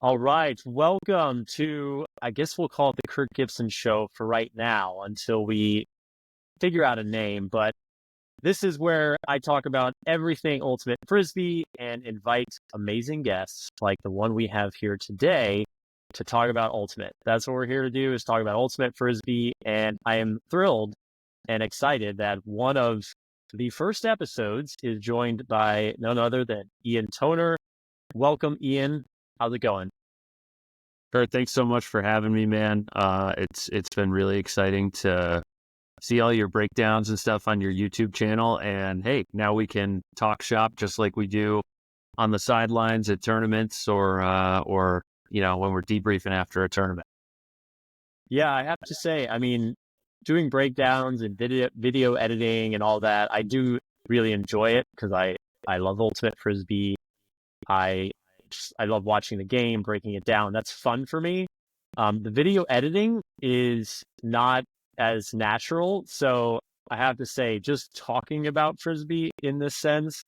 All right. Welcome to, I guess we'll call it the Kirk Gibson Show for right now until we figure out a name. But this is where I talk about everything Ultimate Frisbee and invite amazing guests like the one we have here today to talk about Ultimate. That's what we're here to do, is talk about Ultimate Frisbee. And I am thrilled and excited that one of the first episodes is joined by none other than Ian Toner. Welcome, Ian. How's it going? Kurt, thanks so much for having me, man. It's been really exciting to see all your breakdowns and stuff on your YouTube channel. And hey, now we can talk shop just like we do on the sidelines at tournaments or when we're debriefing after a tournament. Yeah, I have to say, I mean, doing breakdowns and video editing and all that, I do really enjoy it because I love Ultimate Frisbee. I love watching the game, breaking it down. That's fun for me. The video editing is not as natural. So I have to say, just talking about Frisbee in this sense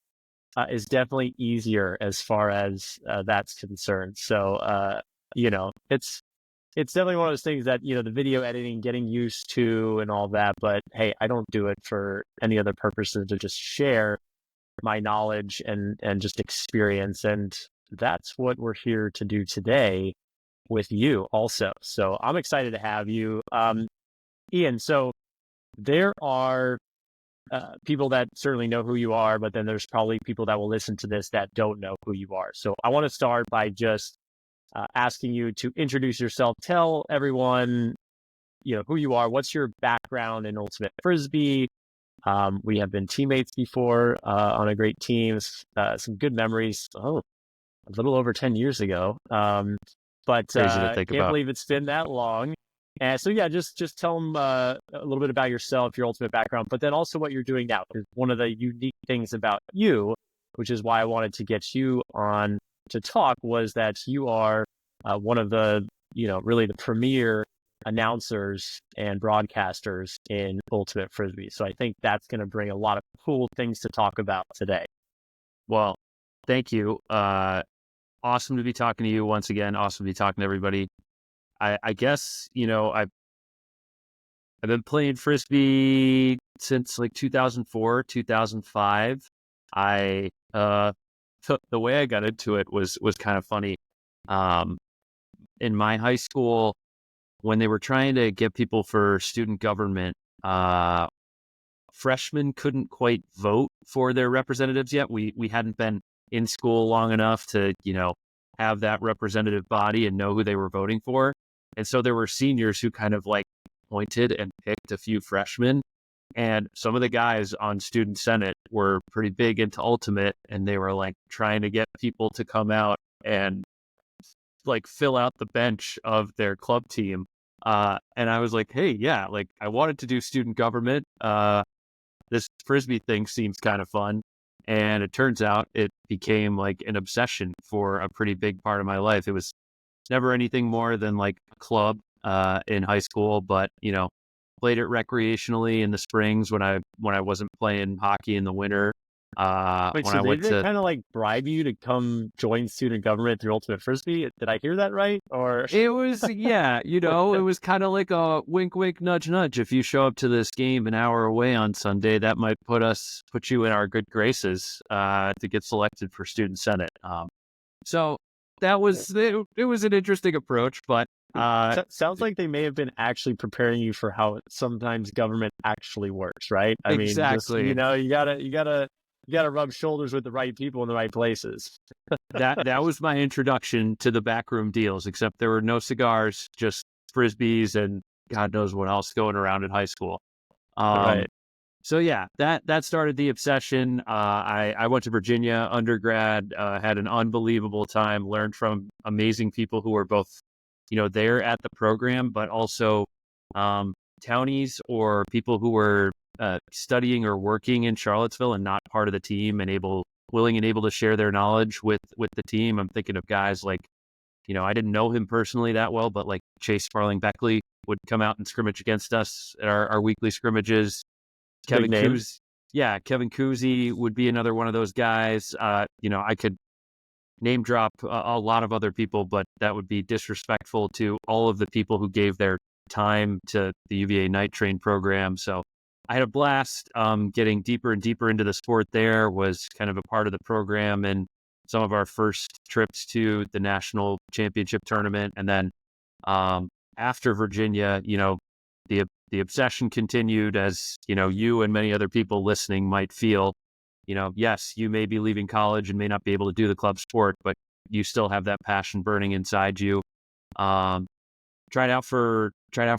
is definitely easier as far as that's concerned. So, it's definitely one of those things that, the video editing, getting used to and all that. But hey, I don't do it for any other purposes to just share my knowledge and just experience. And that's what we're here to do today with you also. So I'm excited to have you. Ian, so there are people that certainly know who you are, but then there's probably people that will listen to this that don't know who you are. So I want to start by just asking you to introduce yourself, tell everyone, who you are, what's your background in Ultimate Frisbee. We have been teammates before on a great team, some good memories. Oh, a little over 10 years ago. But Crazy to think can't about. believe it's been that long. And so, yeah, just tell them a little bit about yourself, your Ultimate background, but then also what you're doing now. Because one of the unique things about you, which is why I wanted to get you on to talk, was that you are one of the, really the premier announcers and broadcasters in Ultimate Frisbee. So I think that's going to bring a lot of cool things to talk about today. Well, thank you. Awesome to be talking to you once again. Awesome to be talking to everybody. I guess, I've been playing Frisbee since like 2004, 2005. The way I got into it was kind of funny. In my high school, when they were trying to get people for student government, freshmen couldn't quite vote for their representatives yet. We hadn't been in school long enough to, have that representative body and know who they were voting for. And so there were seniors who kind of like pointed and picked a few freshmen. And some of the guys on Student Senate were pretty big into Ultimate, and they were like trying to get people to come out and like fill out the bench of their club team. And I was like, hey, yeah, like I wanted to do student government. This Frisbee thing seems kind of fun. And it turns out it became like an obsession for a pretty big part of my life. It was never anything more than like a club in high school, but played it recreationally in the springs when I wasn't playing hockey in the winter. Wait, so did they kind of like bribe you to come join student government through Ultimate Frisbee? Did I hear that right? Or it was, yeah, it was kind of like a wink, wink, nudge, nudge. If you show up to this game an hour away on Sunday, that might put you in our good graces to get selected for Student Senate. So that was it was an interesting approach, but sounds like they may have been actually preparing you for how sometimes government actually works, right? I mean, just, exactly. you gotta rub shoulders with the right people in the right places. that was my introduction to the backroom deals, except there were no cigars, just Frisbees and God knows what else going around in high school. Right. So yeah, that started the obsession. I went to Virginia undergrad, had an unbelievable time, learned from amazing people who were both, there at the program, but also townies or people who were studying or working in Charlottesville and not part of the team and willing and able to share their knowledge with the team. I'm thinking of guys like, I didn't know him personally that well, but like Chase Sparling Beckley would come out and scrimmage against us at our weekly scrimmages. Kevin Cousy would be another one of those guys. I could name drop a lot of other people, but that would be disrespectful to all of the people who gave their time to the UVA night train program. So I had a blast. Getting deeper and deeper into the sport there, was kind of a part of the program and some of our first trips to the national championship tournament. And then after Virginia, the obsession continued, as you and many other people listening might feel. Yes, you may be leaving college and may not be able to do the club sport, but you still have that passion burning inside you. Um, tried out for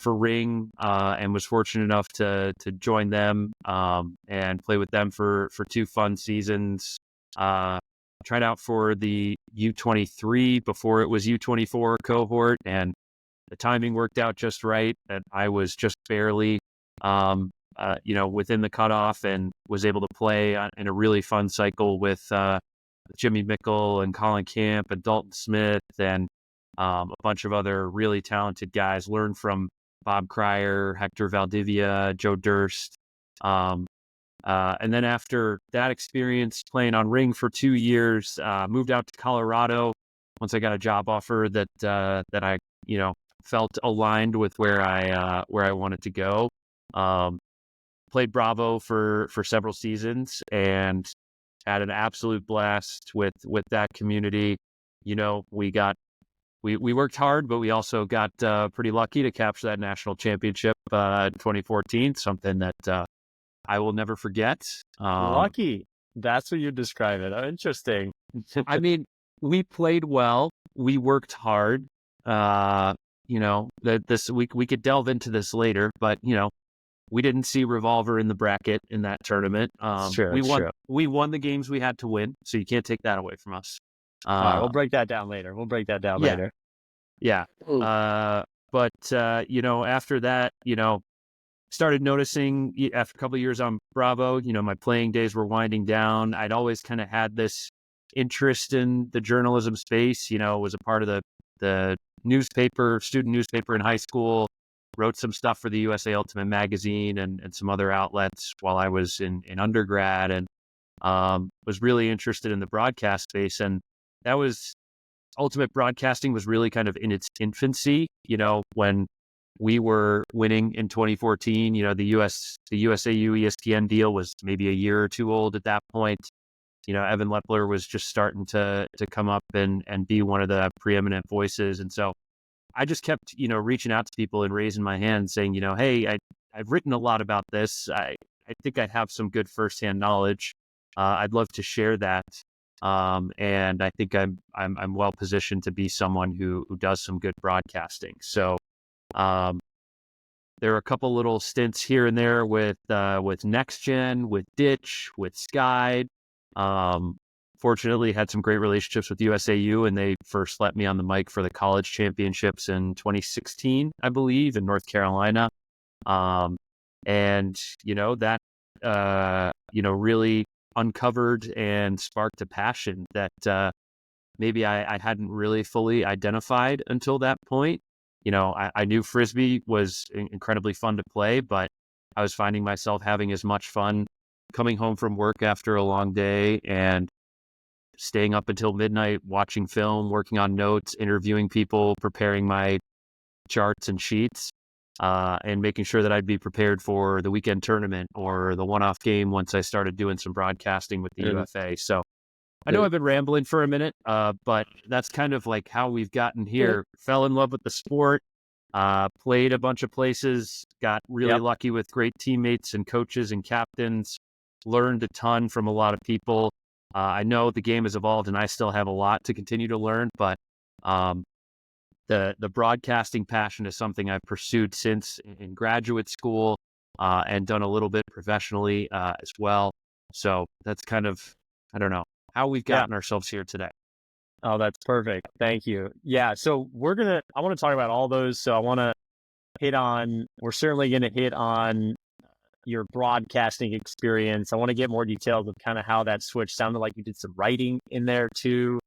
Ring, and was fortunate enough to join them, and play with them for 2 fun seasons. Tried out for the U23 before it was U24 cohort, and the timing worked out just right, that I was just barely within the cutoff, and was able to play in a really fun cycle with Jimmy Mickle and Colin Camp and Dalton Smith, and a bunch of other really talented guys. Learned from Bob Cryer, Hector Valdivia, Joe Durst. And then after that experience playing on Ring for 2 years, moved out to Colorado once I got a job offer that I felt aligned with where I wanted to go. Played Bravo for several seasons and had an absolute blast with that community. We worked hard, but we also got pretty lucky to capture that national championship in 2014, something that I will never forget. Lucky. That's what you describe it. Oh, interesting. I mean, we played well. We worked hard. We could delve into this later, but we didn't see Revolver in the bracket in that tournament. We won the games we had to win, so you can't take that away from us. All right, we'll break that down later. Later. Yeah. But after that, started noticing after a couple of years on Bravo, my playing days were winding down. I'd always kind of had this interest in the journalism space. Was a part of the student newspaper in high school. Wrote some stuff for the USA Ultimate magazine and some other outlets while I was in undergrad, and was really interested in the broadcast space. And that was Ultimate Broadcasting was really kind of in its infancy, when we were winning in 2014. The USAU ESPN deal was maybe a year or two old at that point. Evan Lepler was just starting to come up and be one of the preeminent voices. And so I just kept, reaching out to people and raising my hand saying, hey, I've written a lot about this. I think I have some good firsthand knowledge. I'd love to share that. And I think I'm well positioned to be someone who does some good broadcasting. So there are a couple little stints here and there with Next Gen, with Ditch, with Sky. Fortunately, had some great relationships with USAU, and they first let me on the mic for the college championships in 2016, I believe, in North Carolina. And that really uncovered and sparked a passion that maybe I hadn't really fully identified until that point. I knew Frisbee was incredibly fun to play, but I was finding myself having as much fun coming home from work after a long day and staying up until midnight, watching film, working on notes, interviewing people, preparing my charts and sheets, and making sure that I'd be prepared for the weekend tournament or the one-off game once I started doing some broadcasting with the UFA. So I know I've been rambling for a minute, but that's kind of like how we've gotten here. Fell in love with the sport, played a bunch of places, got really lucky with great teammates and coaches and captains, learned a ton from a lot of people. I know the game has evolved and I still have a lot to continue to learn, but the broadcasting passion is something I've pursued since in graduate school, and done a little bit professionally as well. So that's kind of, I don't know, how we've gotten ourselves here today. Oh, that's perfect. Thank you. Yeah. So I want to talk about all those. So we're certainly going to hit on your broadcasting experience. I want to get more details of kind of how that switched. Sounded like you did some writing in there too,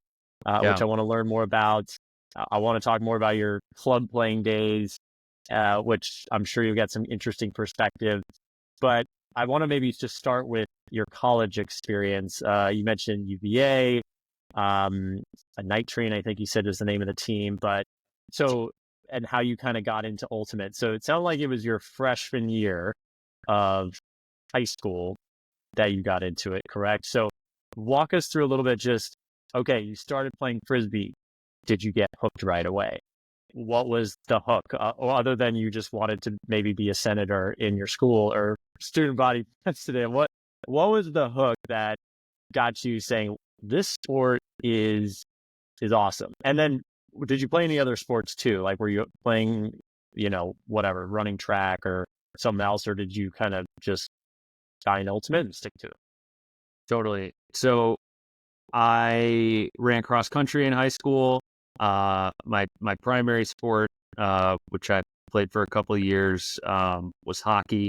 which I want to learn more about. I want to talk more about your club playing days, which I'm sure you've got some interesting perspective. But I want to maybe just start with your college experience. You mentioned UVA. a night train, I think you said is the name of the team, but so, and how you kind of got into ultimate. So it sounded like it was your freshman year of high school that you got into it, correct? So walk us through a little bit, just, okay, you started playing Frisbee. Did you get hooked right away? What was the hook? Or other than you just wanted to maybe be a senator in your school or student body president, what was the hook that got you saying this sport is awesome? And then did you play any other sports too? Like, were you playing, whatever, running track or something else, or did you kind of just find ultimate and stick to it? Totally. So I ran cross country in high school. My primary sport, which I played for a couple of years, was hockey.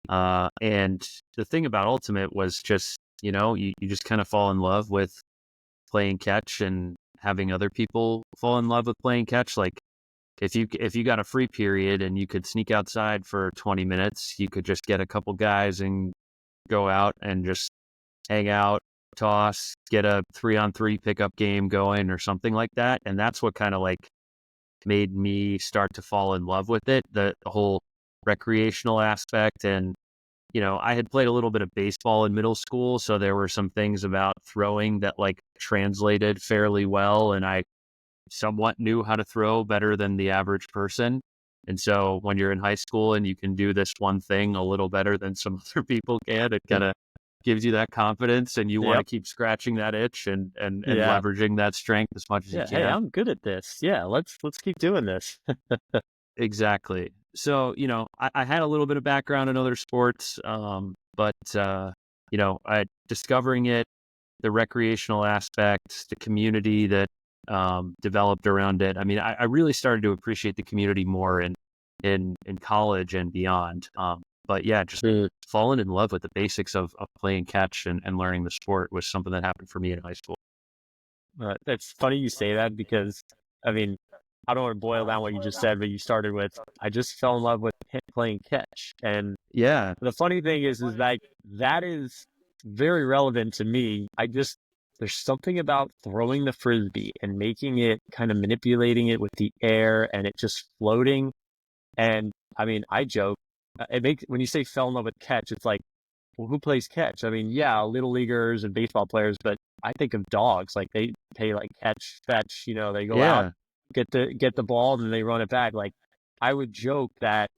And the thing about ultimate was just, you just kind of fall in love with playing catch and having other people fall in love with playing catch. Like if you got a free period and you could sneak outside for 20 minutes, you could just get a couple guys and go out and just hang out, toss, get a 3-on-3 pickup game going or something like that. And that's what kind of like made me start to fall in love with it, the whole recreational aspect. And, I had played a little bit of baseball in middle school, so there were some things about throwing that like translated fairly well. And I somewhat knew how to throw better than the average person. And so when you're in high school and you can do this one thing a little better than some other people can, it kind of gives you that confidence, and you want to keep scratching that itch and leveraging that strength as much as you can. Hey, I'm good at this. Yeah, let's keep doing this. Exactly. So, I had a little bit of background in other sports, but discovering it, the recreational aspect, the community that developed around it. I mean, I really started to appreciate the community more in college and beyond. But yeah, just falling in love with the basics of playing catch and learning the sport was something that happened for me in high school. It's funny you say that because, I mean, I don't want to boil down what you just said, but you started with, I just fell in love with playing catch. And yeah, the funny thing is that is very relevant to me. There's something about throwing the Frisbee and making it, kind of manipulating it with the air and it just floating. And I mean, I joke, when you say fell in love with catch, it's like, well, who plays catch? I mean, yeah, little leaguers and baseball players, but I think of dogs, like they play like catch, fetch, they go out, get the ball, and then they run it back. Like, I would joke that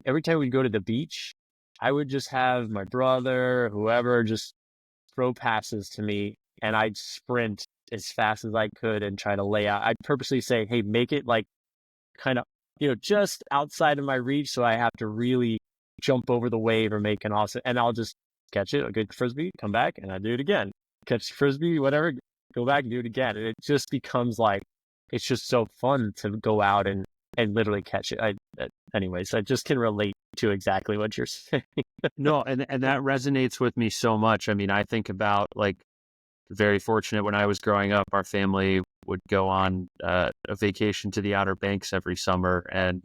every time we go to the beach, I would just have my brother, whoever, just throw passes to me, and I'd sprint as fast as I could and try to lay out. I'd purposely say, hey, make it like kind of, just outside of my reach, so I have to really jump over the wave or make an awesome, and I'll just catch it, a good Frisbee, come back, and I do it again. Catch Frisbee, whatever, go back and do it again. And it just becomes like, it's just so fun to go out and literally catch it. Anyways, I just can relate to exactly what you're saying. No, and that resonates with me so much. I mean, I think about like, very fortunate when I was growing up, our family would go on a vacation to the Outer Banks every summer. And,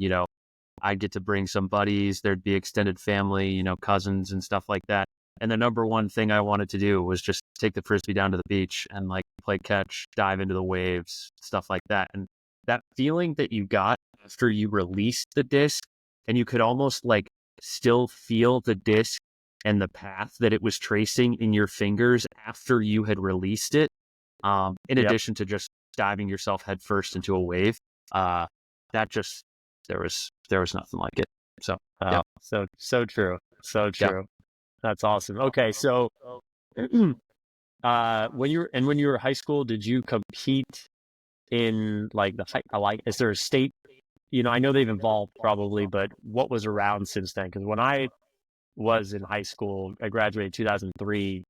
I'd get to bring some buddies, there'd be extended family, cousins and stuff like that. And the number one thing I wanted to do was just take the Frisbee down to the beach and like play catch, dive into the waves, stuff like that. And that feeling that you got after you released the disc, and you could almost like still feel the disc and the path that it was tracing in your fingers after you had released it, in addition to just diving yourself headfirst into a wave, that just, there was nothing like it. So, so true. So true. Yeah. That's awesome. Okay. So, when you were high school, did you compete in like is there a state, I know they've evolved probably, but what was around since then? Because when I was in high school, I graduated 2003.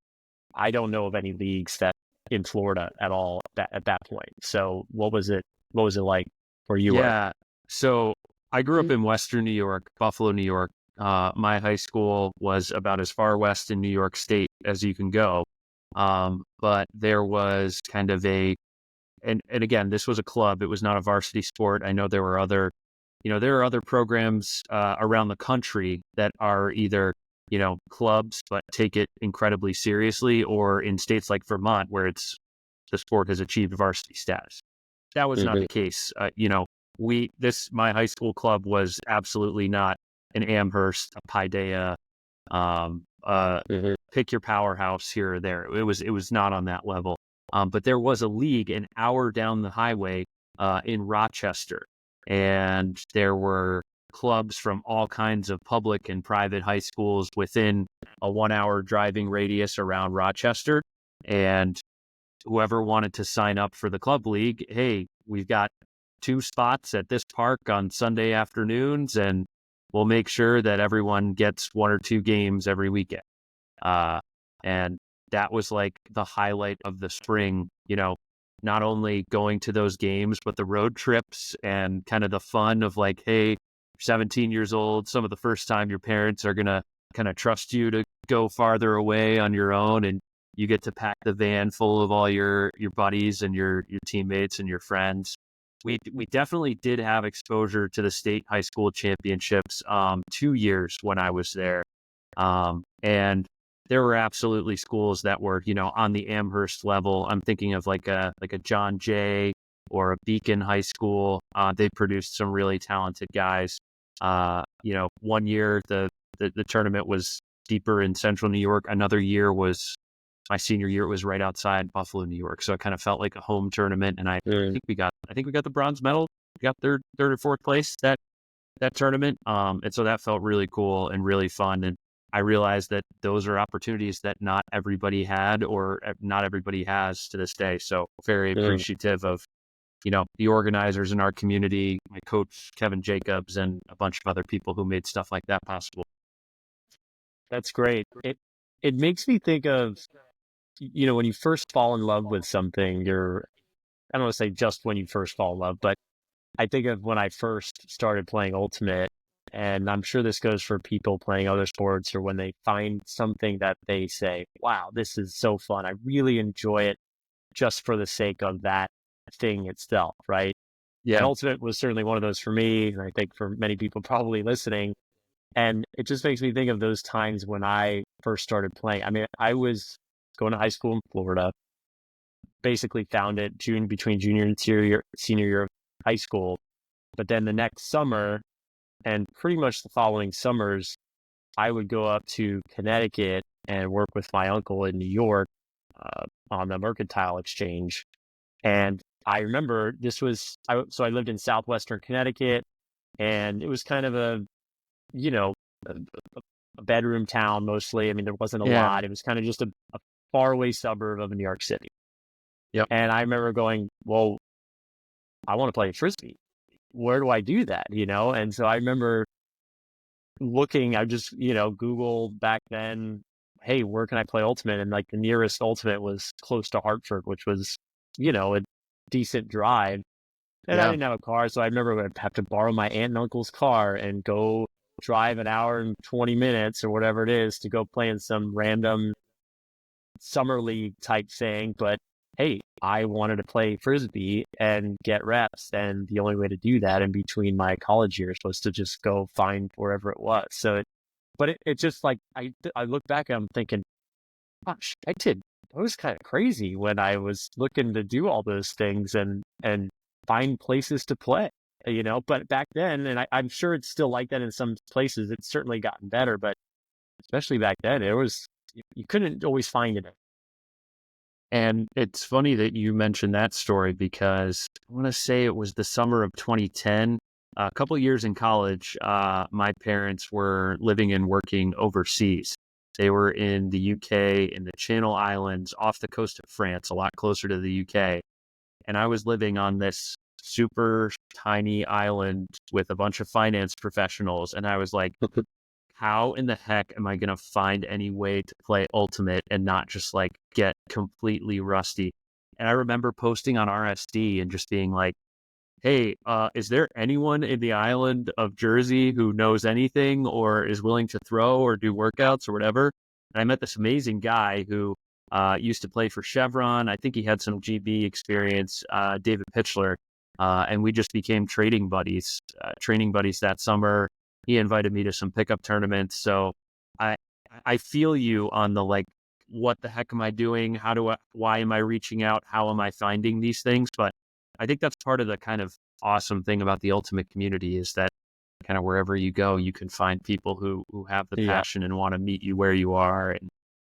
I don't know of any leagues that in Florida at all at that point. So what was it like where you were? Yeah. So I grew up in Western New York, Buffalo, New York. My high school was about as far west in New York State as you can go. But there was kind of and again, this was a club. It was not a varsity sport. I know there were other programs around the country that are either, clubs, but take it incredibly seriously, or in states like Vermont, where it's the sport has achieved varsity status. That was not the case. My high school club was absolutely not an Amherst, a Paideia, pick your powerhouse here or there. It was not on that level. But there was a league an hour down the highway in Rochester, and there were clubs from all kinds of public and private high schools within a 1 hour driving radius around Rochester. And whoever wanted to sign up for the club league, hey, we've got 2 spots at this park on Sunday afternoons, and we'll make sure that everyone gets 1 or 2 games every weekend. And that was like the highlight of the spring, not only going to those games, but the road trips and kind of the fun of like, hey, you're 17 years old, some of the first time your parents are going to kind of trust you to go farther away on your own, and you get to pack the van full of all your buddies and your teammates and your friends. We definitely did have exposure to the state high school championships 2 years when I was there. And there were absolutely schools that were, on the Amherst level. I'm thinking of like a John Jay or a Beacon High School. They produced some really talented guys. 1 year the tournament was deeper in central New York. Another year was my senior year. It was right outside Buffalo, New York. So it kind of felt like a home tournament. And I think we got the bronze medal. We got third or fourth place that tournament. And so that felt really cool and really fun. And I realized that those are opportunities that not everybody had or not everybody has to this day. So very appreciative of, the organizers in our community, my coach, Kevin Jacobs, and a bunch of other people who made stuff like that possible. That's great. It makes me think of, when you first fall in love with something, I don't want to say just when you first fall in love, but I think of when I first started playing Ultimate, and I'm sure this goes for people playing other sports, or when they find something that they say, wow, this is so fun. I really enjoy it just for the sake of that thing itself, right? Yeah. And Ultimate was certainly one of those for me, and I think for many people probably listening. And it just makes me think of those times when I first started playing. I mean, I was going to high school in Florida, basically found it between junior and senior year of high school. But then the next summer, and pretty much the following summers, I would go up to Connecticut and work with my uncle in New York on the Mercantile Exchange. And I remember so I lived in southwestern Connecticut, and it was kind of a bedroom town mostly. I mean, there wasn't a lot. It was kind of just a faraway suburb of New York City. Yep. And I remember going, well, I want to play Frisbee. Where do I do that? And so I remember looking, I just, Googled back then, hey, where can I play Ultimate? And like the nearest Ultimate was close to Hartford, which was, a decent drive. And I didn't have a car. So I remember I'd have to borrow my aunt and uncle's car and go drive an hour and 20 minutes or whatever it is to go play in some random summer league type thing. But hey, I wanted to play Frisbee and get reps. And the only way to do that in between my college years was to just go find wherever it was. So, it just like, I look back and I'm thinking, gosh, I was kind of crazy when I was looking to do all those things and find places to play, but back then, and I'm sure it's still like that in some places, it's certainly gotten better, but especially back then, you couldn't always find it. And it's funny that you mentioned that story, because I want to say it was the summer of 2010, a couple of years in college. My parents were living and working overseas. They were in the UK, in the Channel Islands, off the coast of France, a lot closer to the UK. And I was living on this super tiny island with a bunch of finance professionals. And I was like, how in the heck am I going to find any way to play Ultimate and not just like get completely rusty? And I remember posting on RSD and just being like, hey, is there anyone in the island of Jersey who knows anything or is willing to throw or do workouts or whatever? And I met this amazing guy who used to play for Chevron. I think he had some GB experience, David Pitchler. And we just became training buddies that summer. He invited me to some pickup tournaments. So I feel you on the, like, what the heck am I doing? Why am I reaching out? How am I finding these things? But I think that's part of the kind of awesome thing about the ultimate community is that kind of wherever you go, you can find people who have the Yeah, passion and want to meet you where you are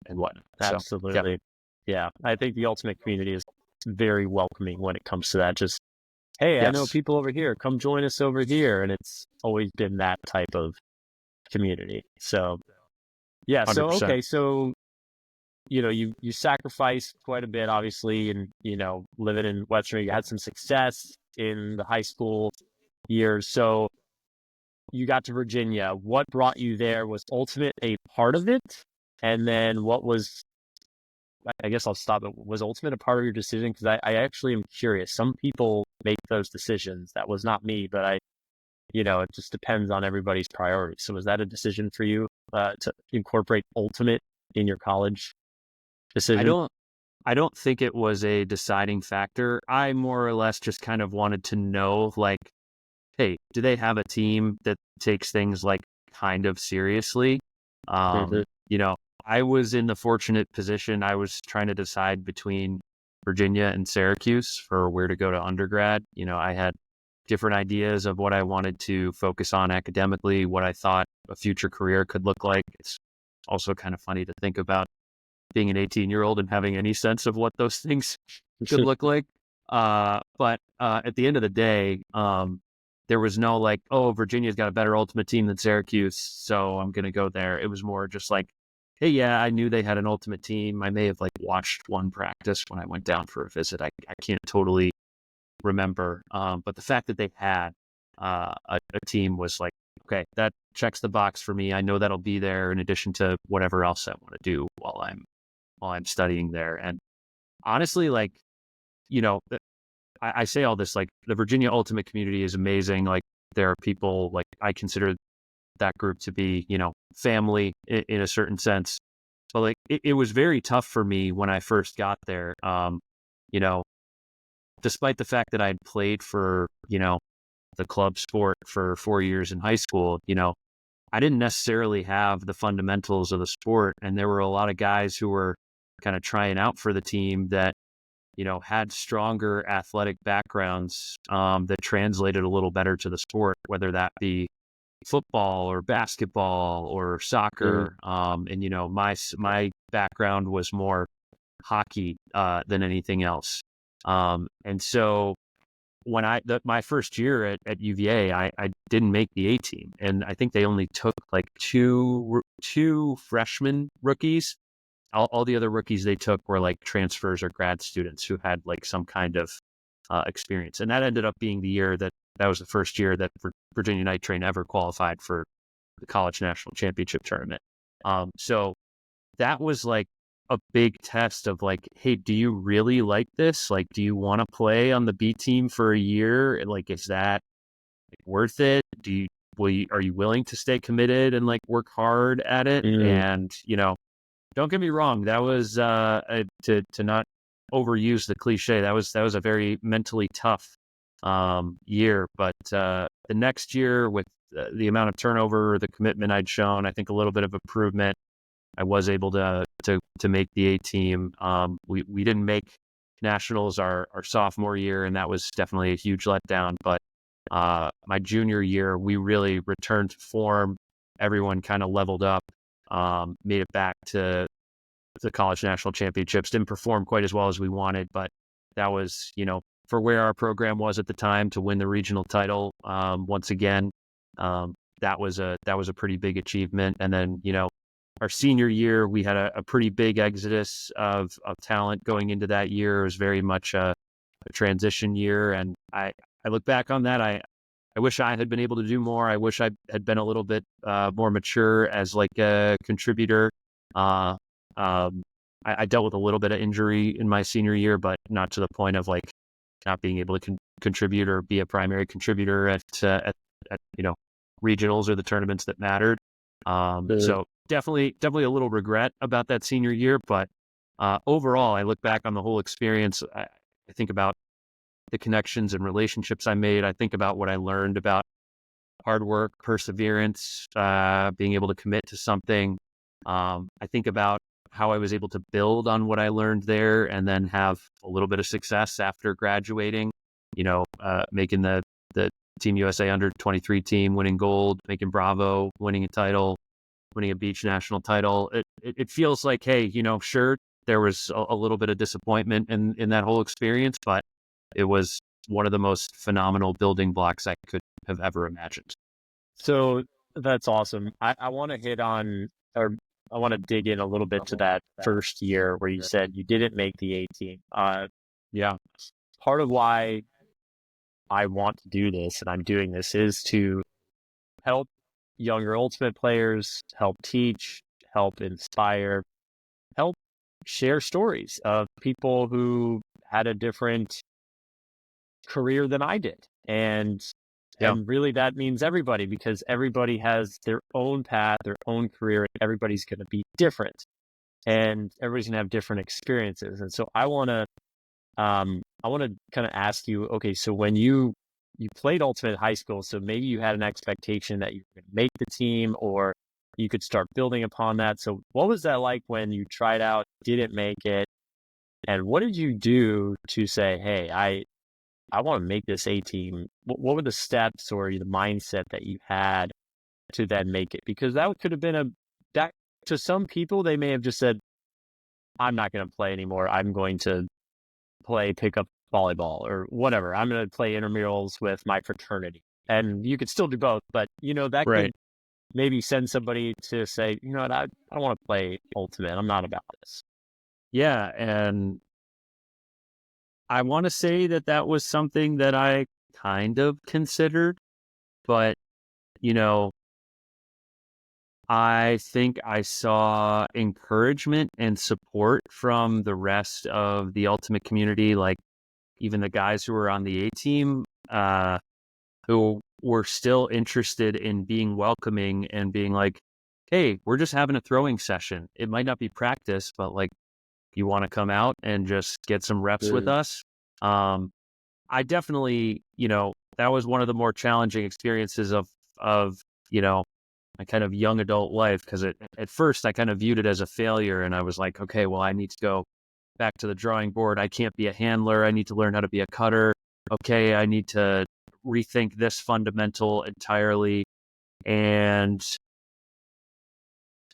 and whatnot. So, yeah. absolutely. Yeah. I think the ultimate community is very welcoming when it comes to that. Just, hey, I know Yes. people over here, come join us over here. And it's always been that type of community. So, yeah. So, 100%. okay. So, you sacrificed quite a bit, obviously, and, living in Western, you had some success in the high school years. So you got to Virginia. What brought you there? Was Ultimate a part of it? And then I guess I'll stop it. Was Ultimate a part of your decision? Because I actually am curious. Some people make those decisions. That was not me, but it just depends on everybody's priorities. So was that a decision for you to incorporate Ultimate in your college I decision? don't I don't think it was a deciding factor. I more or less just kind of wanted to know, like, hey, do they have a team that takes things like kind of seriously? Mhm. You know, I was in the fortunate position. I was trying to decide between Virginia and Syracuse for where to go to undergrad. I had different ideas of what I wanted to focus on academically, what I thought a future career could look like. It's also kind of funny to think about being an 18-year-old and having any sense of what those things could look like. But at the end of the day, there was no like, oh, Virginia's got a better ultimate team than Syracuse, so I'm going to go there. It was more just like, hey, yeah, I knew they had an ultimate team. I may have like watched one practice when I went down for a visit. I can't totally remember. But the fact that they had a team was like, okay, that checks the box for me. I know that'll be there in addition to whatever else I want to do while I'm studying there. And honestly, like, I say all this, like the Virginia Ultimate community is amazing. Like there are people like I consider that group to be, family in a certain sense. But like it was very tough for me when I first got there. You know, despite the fact that I'd played for, the club sport for 4 years in high school, I didn't necessarily have the fundamentals of the sport. And there were a lot of guys who were kind of trying out for the team that, had stronger athletic backgrounds that translated a little better to the sport, whether that be football or basketball or Mm. soccer. And, my background was more hockey than anything else. And so when my first year at UVA, I didn't make the A team, and I think they only took like two freshman rookies. All the other rookies they took were like transfers or grad students who had like some kind of experience, and that ended up being the year that was the first year that Virginia Night Train ever qualified for the college national championship tournament. So that was like a big test of like, hey, do you really like this? Like, do you want to play on the B team for a year? Like, is that like worth it? Are you willing to stay committed and like work hard at it? Mm. And, don't get me wrong. That was, to not overuse the cliche. That was a very mentally tough, year, but, the next year with the amount of turnover, the commitment I'd shown, I think a little bit of improvement. I was able to make the A team. We didn't make nationals our sophomore year, and that was definitely a huge letdown. But my junior year, we really returned to form. Everyone kind of leveled up, made it back to the college national championships. Didn't perform quite as well as we wanted, but that was, for where our program was at the time to win the regional title once again. That was a pretty big achievement. And then, our senior year, we had a pretty big exodus of talent going into that year. It was very much a transition year. And I look back on that. I wish I had been able to do more. I wish I had been a little bit more mature as like a contributor. Uh, I dealt with a little bit of injury in my senior year, but not to the point of like not being able to contribute or be a primary contributor at regionals or the tournaments that mattered. Mm. So definitely a little regret about that senior year, but overall, I look back on the whole experience. I think about the connections and relationships I made. I think about what I learned about hard work, perseverance, being able to commit to something. I think about how I was able to build on what I learned there and then have a little bit of success after graduating, making the Team USA under 23 team, winning gold, making Bravo, winning a title, winning a beach national title. It feels like, hey, sure, there was a little bit of disappointment in that whole experience, but it was one of the most phenomenal building blocks I could have ever imagined. So that's awesome. I want to hit on, or I want to dig in a little bit to that first year where you said you didn't make the A team. Yeah. Part of why I want to do this and I'm doing this is to help younger ultimate players, help teach, help inspire, help share stories of people who had a different career than I did. Yeah. And really that means everybody, because everybody has their own path, their own career, and everybody's going to be different and everybody's going to have different experiences. And so I want to kind of ask you, okay, so when you played ultimate in high school, so maybe you had an expectation that you were going to make the team or you could start building upon that. So what was that like when you tried out, didn't make it? And what did you do to say, hey, I want to make this A team? What were the steps or the mindset that you had to then make it? Because that could have been that to some people, they may have just said, I'm not going to play anymore. I'm going to play pickup volleyball or whatever. I'm going to play intramurals with my fraternity. And you could still do both, but that Right. could maybe send somebody to say, you know what, I don't want to play ultimate. I'm not about this. Yeah. And I want to say that was something that I kind of considered, but, I think I saw encouragement and support from the rest of the ultimate community, like even the guys who were on the A team, who were still interested in being welcoming and being like, hey, we're just having a throwing session. It might not be practice, but like, you want to come out and just get some reps with us? I definitely, that was one of the more challenging experiences of, my kind of young adult life. Cause at first I kind of viewed it as a failure and I was like, okay, well, I need to go back to the drawing board. I can't be a handler. I need to learn how to be a cutter. Okay. I need to rethink this fundamental entirely. And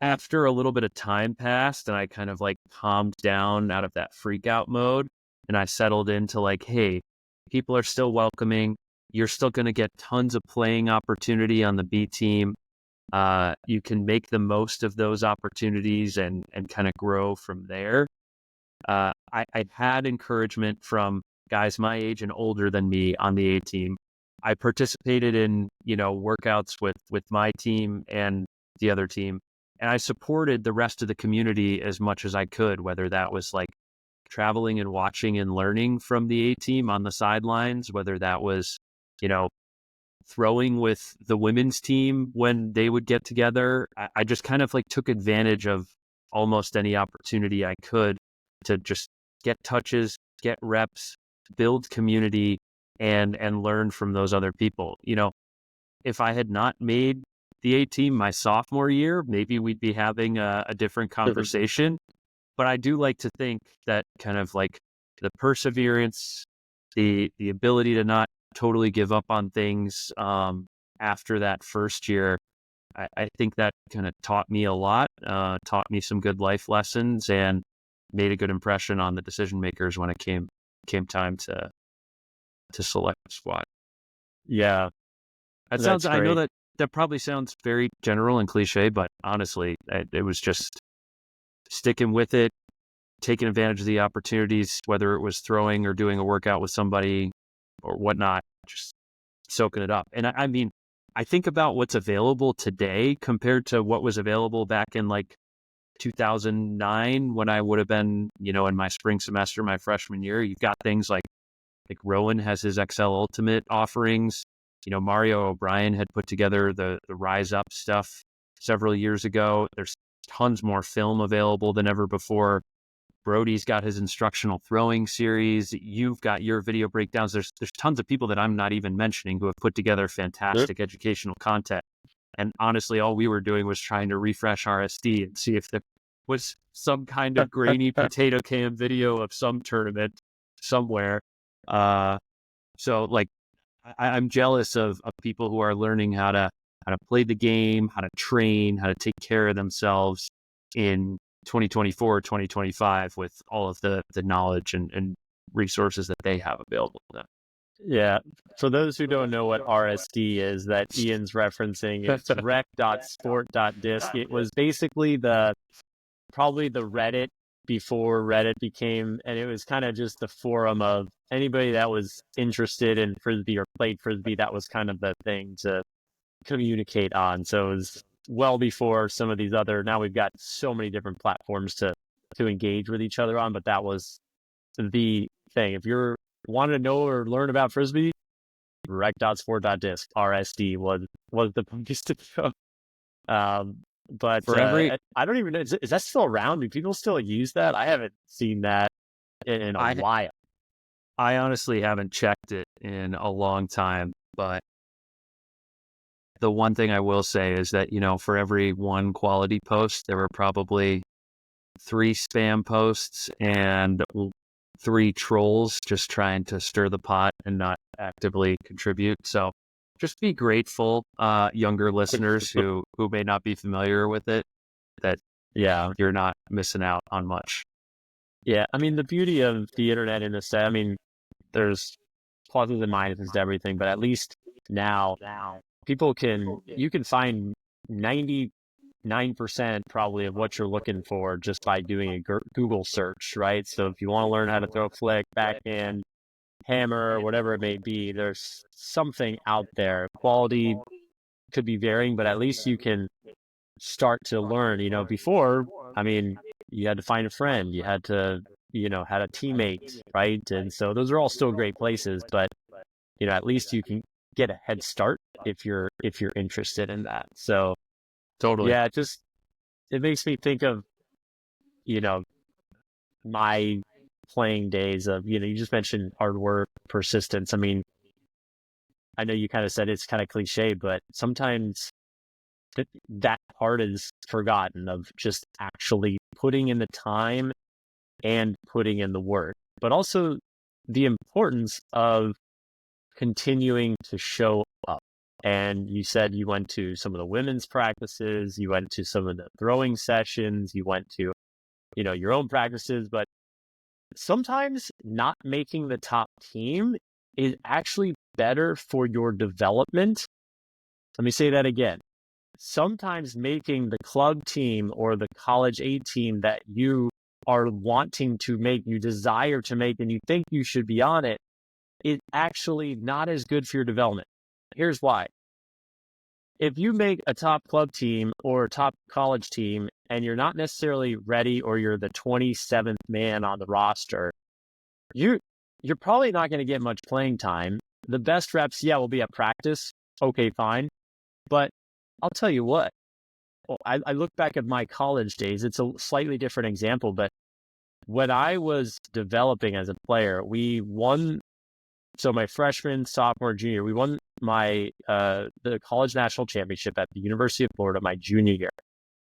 after a little bit of time passed and I kind of like calmed down out of that freak out mode and I settled into like, hey, people are still welcoming. You're still going to get tons of playing opportunity on the B team. You can make the most of those opportunities and kind of grow from there. I had encouragement from guys my age and older than me on the A team. I participated in, workouts with my team and the other team. And I supported the rest of the community as much as I could, whether that was like traveling and watching and learning from the A team on the sidelines, whether that was, throwing with the women's team when they would get together. I just kind of like took advantage of almost any opportunity I could to just get touches, get reps, build community, and learn from those other people. If I had not made the A team my sophomore year, maybe we'd be having a different conversation. But I do like to think that kind of like the perseverance, the ability to not totally give up on things after that first year, I think that kind of taught me a lot, taught me some good life lessons, and made a good impression on the decision makers when it came time to select the squad. Yeah, that's I know great. that probably sounds very general and cliche, but honestly, it was just sticking with it, taking advantage of the opportunities, whether it was throwing or doing a workout with somebody or whatnot, just soaking it up. And I mean, I think about what's available today compared to what was available back in like 2009 when I would have been, in my spring semester, my freshman year. You've got things like Rowan has his XL Ultimate offerings. Mario O'Brien had put together the Rise Up stuff several years ago. There's tons more film available than ever before. Brody's got his instructional throwing series. You've got your video breakdowns. There's tons of people that I'm not even mentioning who have put together fantastic educational content. And honestly, all we were doing was trying to refresh our SD and see if the was some kind of grainy potato can video of some tournament somewhere. So like I'm jealous of people who are learning how to play the game, how to train, how to take care of themselves in 2024, 2025 with all of the knowledge and resources that they have available to them. Yeah. For those who don't know what RSD is that Ian's referencing, it's rec.sport.disc. It was basically probably the Reddit before Reddit became, and it was kind of just the forum of anybody that was interested in Frisbee or played Frisbee. That was kind of the thing to communicate on. So it was well before some of these other, now we've got so many different platforms to engage with each other on, but that was the thing. If you're want to know or learn about Frisbee, rec.sport.disc, RSD was the place to go. But For every, I don't even know, is that still around? Do people still use that? I haven't seen that in a while. I honestly haven't checked it in a long time, but the one thing I will say is that, for every one quality post, there were probably 3 spam posts and 3 trolls just trying to stir the pot and not actively contribute. So just be grateful, younger listeners who may not be familiar with it, that you're not missing out on much. Yeah, I mean, the beauty of the internet in this, I mean, there's pluses and minuses to everything, but at least now you can find 99% probably of what you're looking for just by doing a Google search, right? So if you want to learn how to throw flick, backhand, hammer, whatever it may be, there's something out there. Quality could be varying, but at least you can start to learn. Before, I mean, you had to find a friend, you had to, had a teammate, right? And so those are all still great places, but at least you can get a head start if you're interested in that. So Totally. yeah, it makes me think of, my playing days of, you just mentioned hard work, persistence. I mean, I know you kind of said it's kind of cliche, but sometimes that part is forgotten, of just actually putting in the time and putting in the work, but also the importance of continuing to show up. And you said you went to some of the women's practices, you went to some of the throwing sessions, you went to, your own practices, but sometimes not making the top team is actually better for your development. Let me say that again. Sometimes making the club team or the college A team that you are wanting to make, you desire to make, and you think you should be on it, is actually not as good for your development. Here's why. If you make a top club team or a top college team and you're not necessarily ready, or you're the 27th man on the roster, you're probably not going to get much playing time. The best reps, will be at practice. Okay, fine. But I'll tell you what, I look back at my college days, it's a slightly different example, but when I was developing as a player, we won. So my freshman, sophomore, junior, we won the college national championship at the University of Florida my junior year.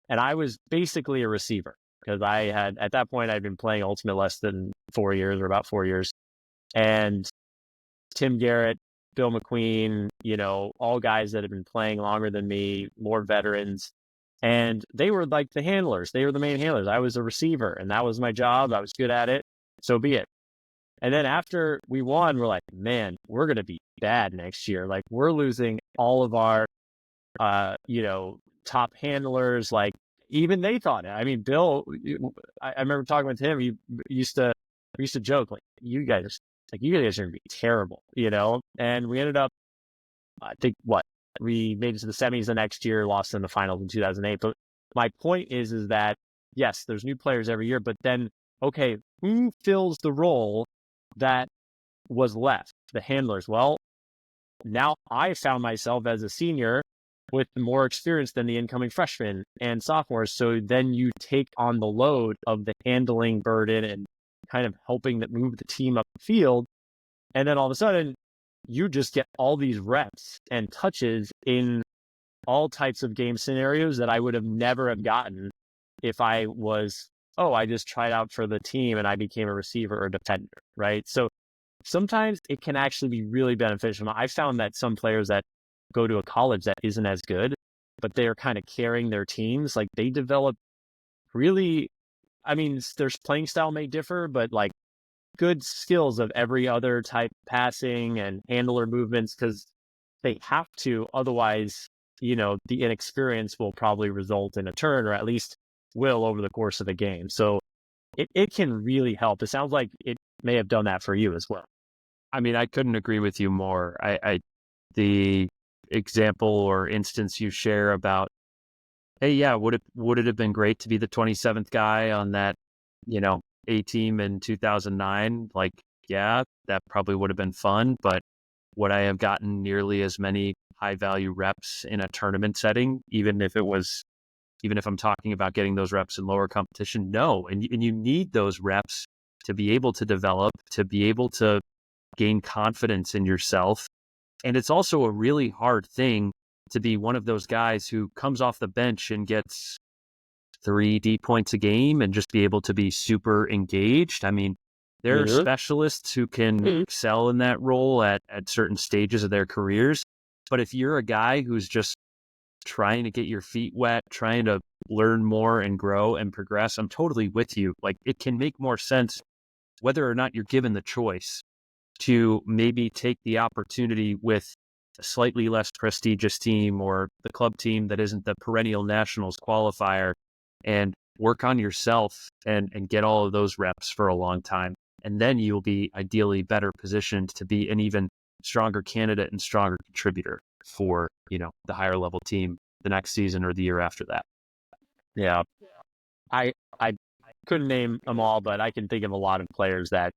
And I was basically a receiver because at that point, I'd been playing Ultimate less than 4 years, or about 4 years. And Tim Garrett, Bill McQueen, all guys that had been playing longer than me, more veterans. And they were like the handlers. They were the main handlers. I was a receiver, and that was my job. I was good at it. So be it. And then after we won, we're like, man, we're going to be bad next year. Like, we're losing all of our, top handlers. Like, even they thought it. I mean, Bill, I remember talking with him. We used to joke, like, you guys are going to be terrible, And we ended up, I think, we made it to the semis the next year, lost in the finals in 2008. But my point is that, yes, there's new players every year, but then, okay, who fills the role that was left? The handlers. Well, now I found myself as a senior with more experience than the incoming freshmen and sophomores. So then you take on the load of the handling burden and kind of helping that move the team up the field. And then all of a sudden, you just get all these reps and touches in all types of game scenarios that I would have never have gotten if I was, oh, I just tried out for the team and I became a receiver or defender, right? So sometimes it can actually be really beneficial. I found that some players that go to a college that isn't as good, but they're kind of carrying their teams, like they develop really, I mean, their playing style may differ, but like good skills of every other type passing and handler movements because they have to. Otherwise, the inexperience will probably result in a turn or at least will over the course of the game. So it can really help. It sounds like it may have done that for you as well. I mean, I couldn't agree with you more. The example or instance you share about, hey, yeah, would it have been great to be the 27th guy on that, A team in 2009? Like, yeah, that probably would have been fun, but would I have gotten nearly as many high value reps in a tournament setting, even if I'm talking about getting those reps in lower competition? No. And you need those reps to be able to develop, to be able to gain confidence in yourself. And it's also a really hard thing to be one of those guys who comes off the bench and gets 3D points a game and just be able to be super engaged. I mean, there are specialists who can excel in that role at certain stages of their careers. But if you're a guy who's just trying to get your feet wet, trying to learn more and grow and progress, I'm totally with you. Like, it can make more sense whether or not you're given the choice to maybe take the opportunity with a slightly less prestigious team or the club team that isn't the perennial nationals qualifier and work on yourself and get all of those reps for a long time. And then you'll be ideally better positioned to be an even stronger candidate and stronger contributor for, the higher level team the next season or the year after that. Yeah. I couldn't name them all, but I can think of a lot of players that,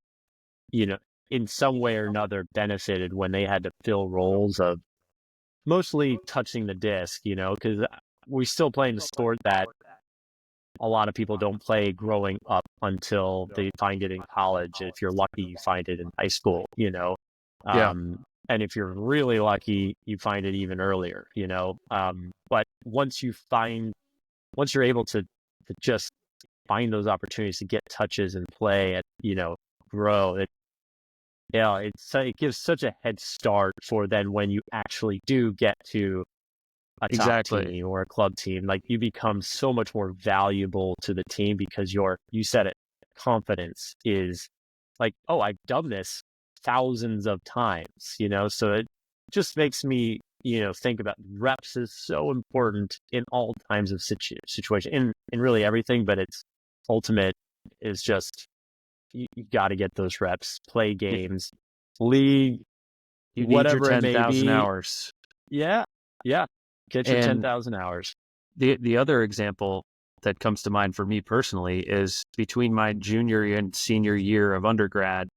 in some way or another benefited when they had to fill roles of mostly touching the disc, because we still playing the sport that a lot of people don't play growing up until they find it in college. If you're lucky, you find it in high school, Yeah, and if you're really lucky, you find it even earlier, but once you're able to just find those opportunities to get touches and play and, grow, it gives such a head start for then when you actually do get to a top exactly. team or a club team, like you become so much more valuable to the team because you said it, confidence is like, oh, I've done this thousands of times, so it just makes me, think about reps is so important in all times of situation in really everything, but it's ultimate is just, you got to get those reps, play games, league, You need your whatever it may 10,000 be. hours. Yeah. Yeah. Get your And 10,000 hours. the other example that comes to mind for me personally is between my junior and senior year of undergrad,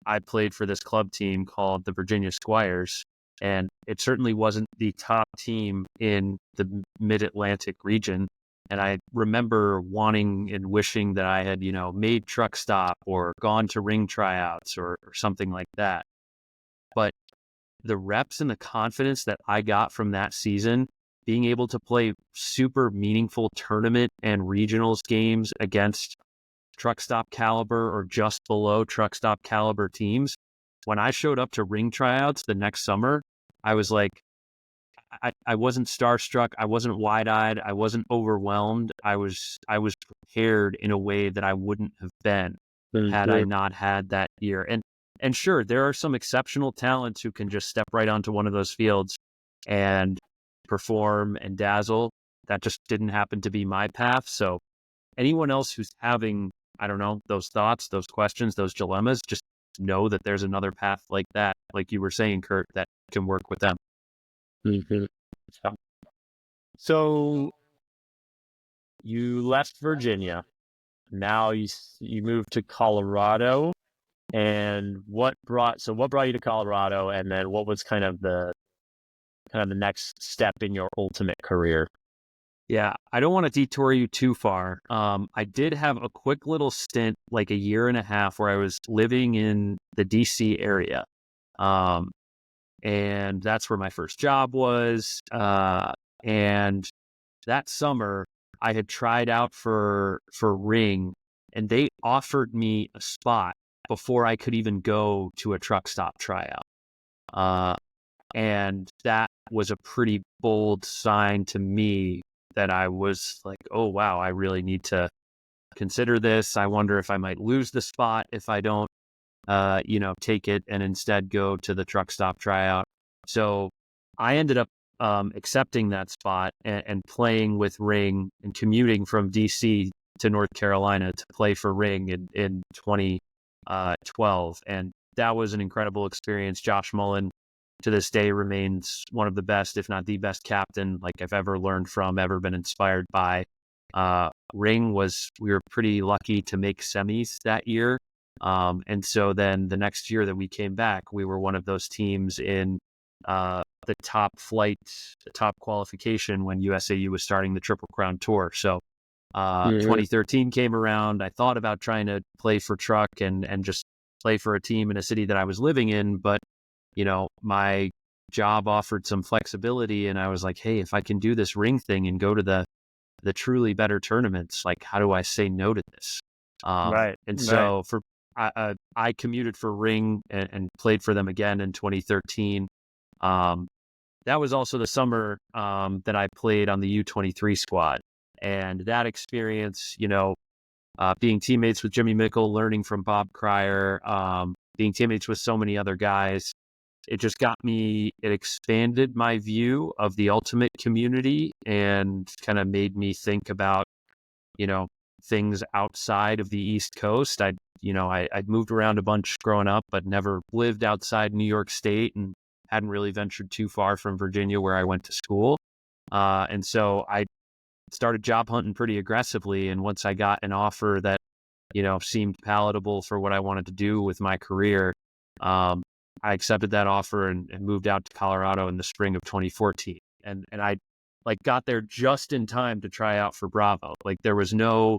I played for this club team called the Virginia Squires. And it certainly wasn't the top team in the mid-Atlantic region. And I remember wanting and wishing that I had, made truck stop or gone to ring tryouts or something like that. But the reps and the confidence that I got from that season, being able to play super meaningful tournament and regionals games against truck stop caliber or just below truck stop caliber teams. When I showed up to ring tryouts the next summer, I was like, I wasn't starstruck. I wasn't wide-eyed. I wasn't overwhelmed. I was prepared in a way that I wouldn't have been had I not had that year. And sure, there are some exceptional talents who can just step right onto one of those fields and perform and dazzle. That just didn't happen to be my path. So anyone else who's having, I don't know, those thoughts, those questions, those dilemmas, just know that there's another path like that, like you were saying, Kurt, that can work with them. Mhm. So you left Virginia. Now you moved to Colorado. And what brought you to Colorado? And then what was kind of the next step in your ultimate career? Yeah, I don't want to detour you too far. I did have a quick little stint, like a year and a half, where I was living in the DC area. And that's where my first job was. And that summer, I had tried out for ring, and they offered me a spot before I could even go to a truck stop tryout. And that was a pretty bold sign to me that I was like, oh, wow, I really need to consider this. I wonder if I might lose the spot if I don't, take it and instead go to the truck stop tryout. So I ended up accepting that spot and playing with ring and commuting from DC to North Carolina to play for ring in 2012. And that was an incredible experience. Josh Mullen to this day remains one of the best, if not the best captain like I've ever learned from, ever been inspired by. Ring we were pretty lucky to make semis that year. And so then the next year that we came back, we were one of those teams in the top qualification when USAU was starting the Triple Crown Tour. So 2013 came around. I thought about trying to play for truck and just play for a team in a city that I was living in, but my job offered some flexibility, and I was like, hey, if I can do this ring thing and go to the truly better tournaments, like, how do I say no to this? Right. And so I commuted for ring and played for them again in 2013. That was also the summer that I played on the U23 squad. And that experience, being teammates with Jimmy Mickle, learning from Bob Cryer, being teammates with so many other guys, it expanded my view of the ultimate community and kind of made me think about, things outside of the East Coast. I'd moved around a bunch growing up, but never lived outside New York State and hadn't really ventured too far from Virginia where I went to school. And so I started job hunting pretty aggressively. And once I got an offer that, seemed palatable for what I wanted to do with my career, I accepted that offer and moved out to Colorado in the spring of 2014. And I got there just in time to try out for Bravo. Like, there was no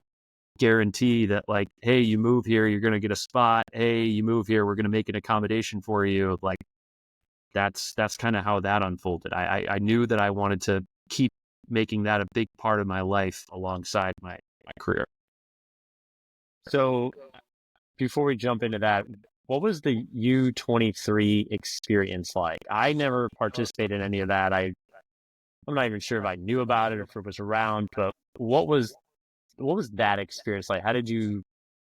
guarantee that hey, you move here, you're going to get a spot. Hey, you move here, we're going to make an accommodation for you. That's kind of how that unfolded. I knew that I wanted to keep making that a big part of my life alongside my career. So before we jump into that, what was the U23 experience like? I never participated in any of that. I'm not even sure if I knew about it or if it was around, but what was that experience like? How did you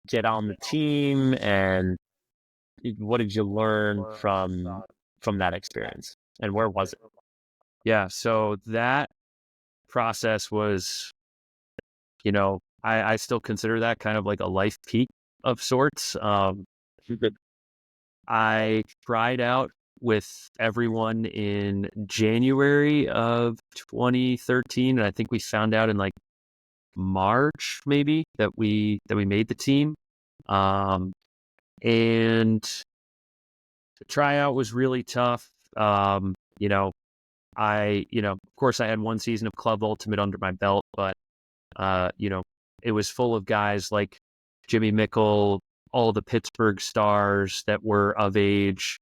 get on the team, and what did you learn from that experience, and where was it? Yeah, so that process was, I still consider that kind of like a life peak of sorts. I tried out with everyone in January of 2013, and I think we found out in March maybe that we made the team. And the tryout was really tough. Of course I had one season of Club Ultimate under my belt, but it was full of guys like Jimmy Mickle, all the Pittsburgh stars that were of age,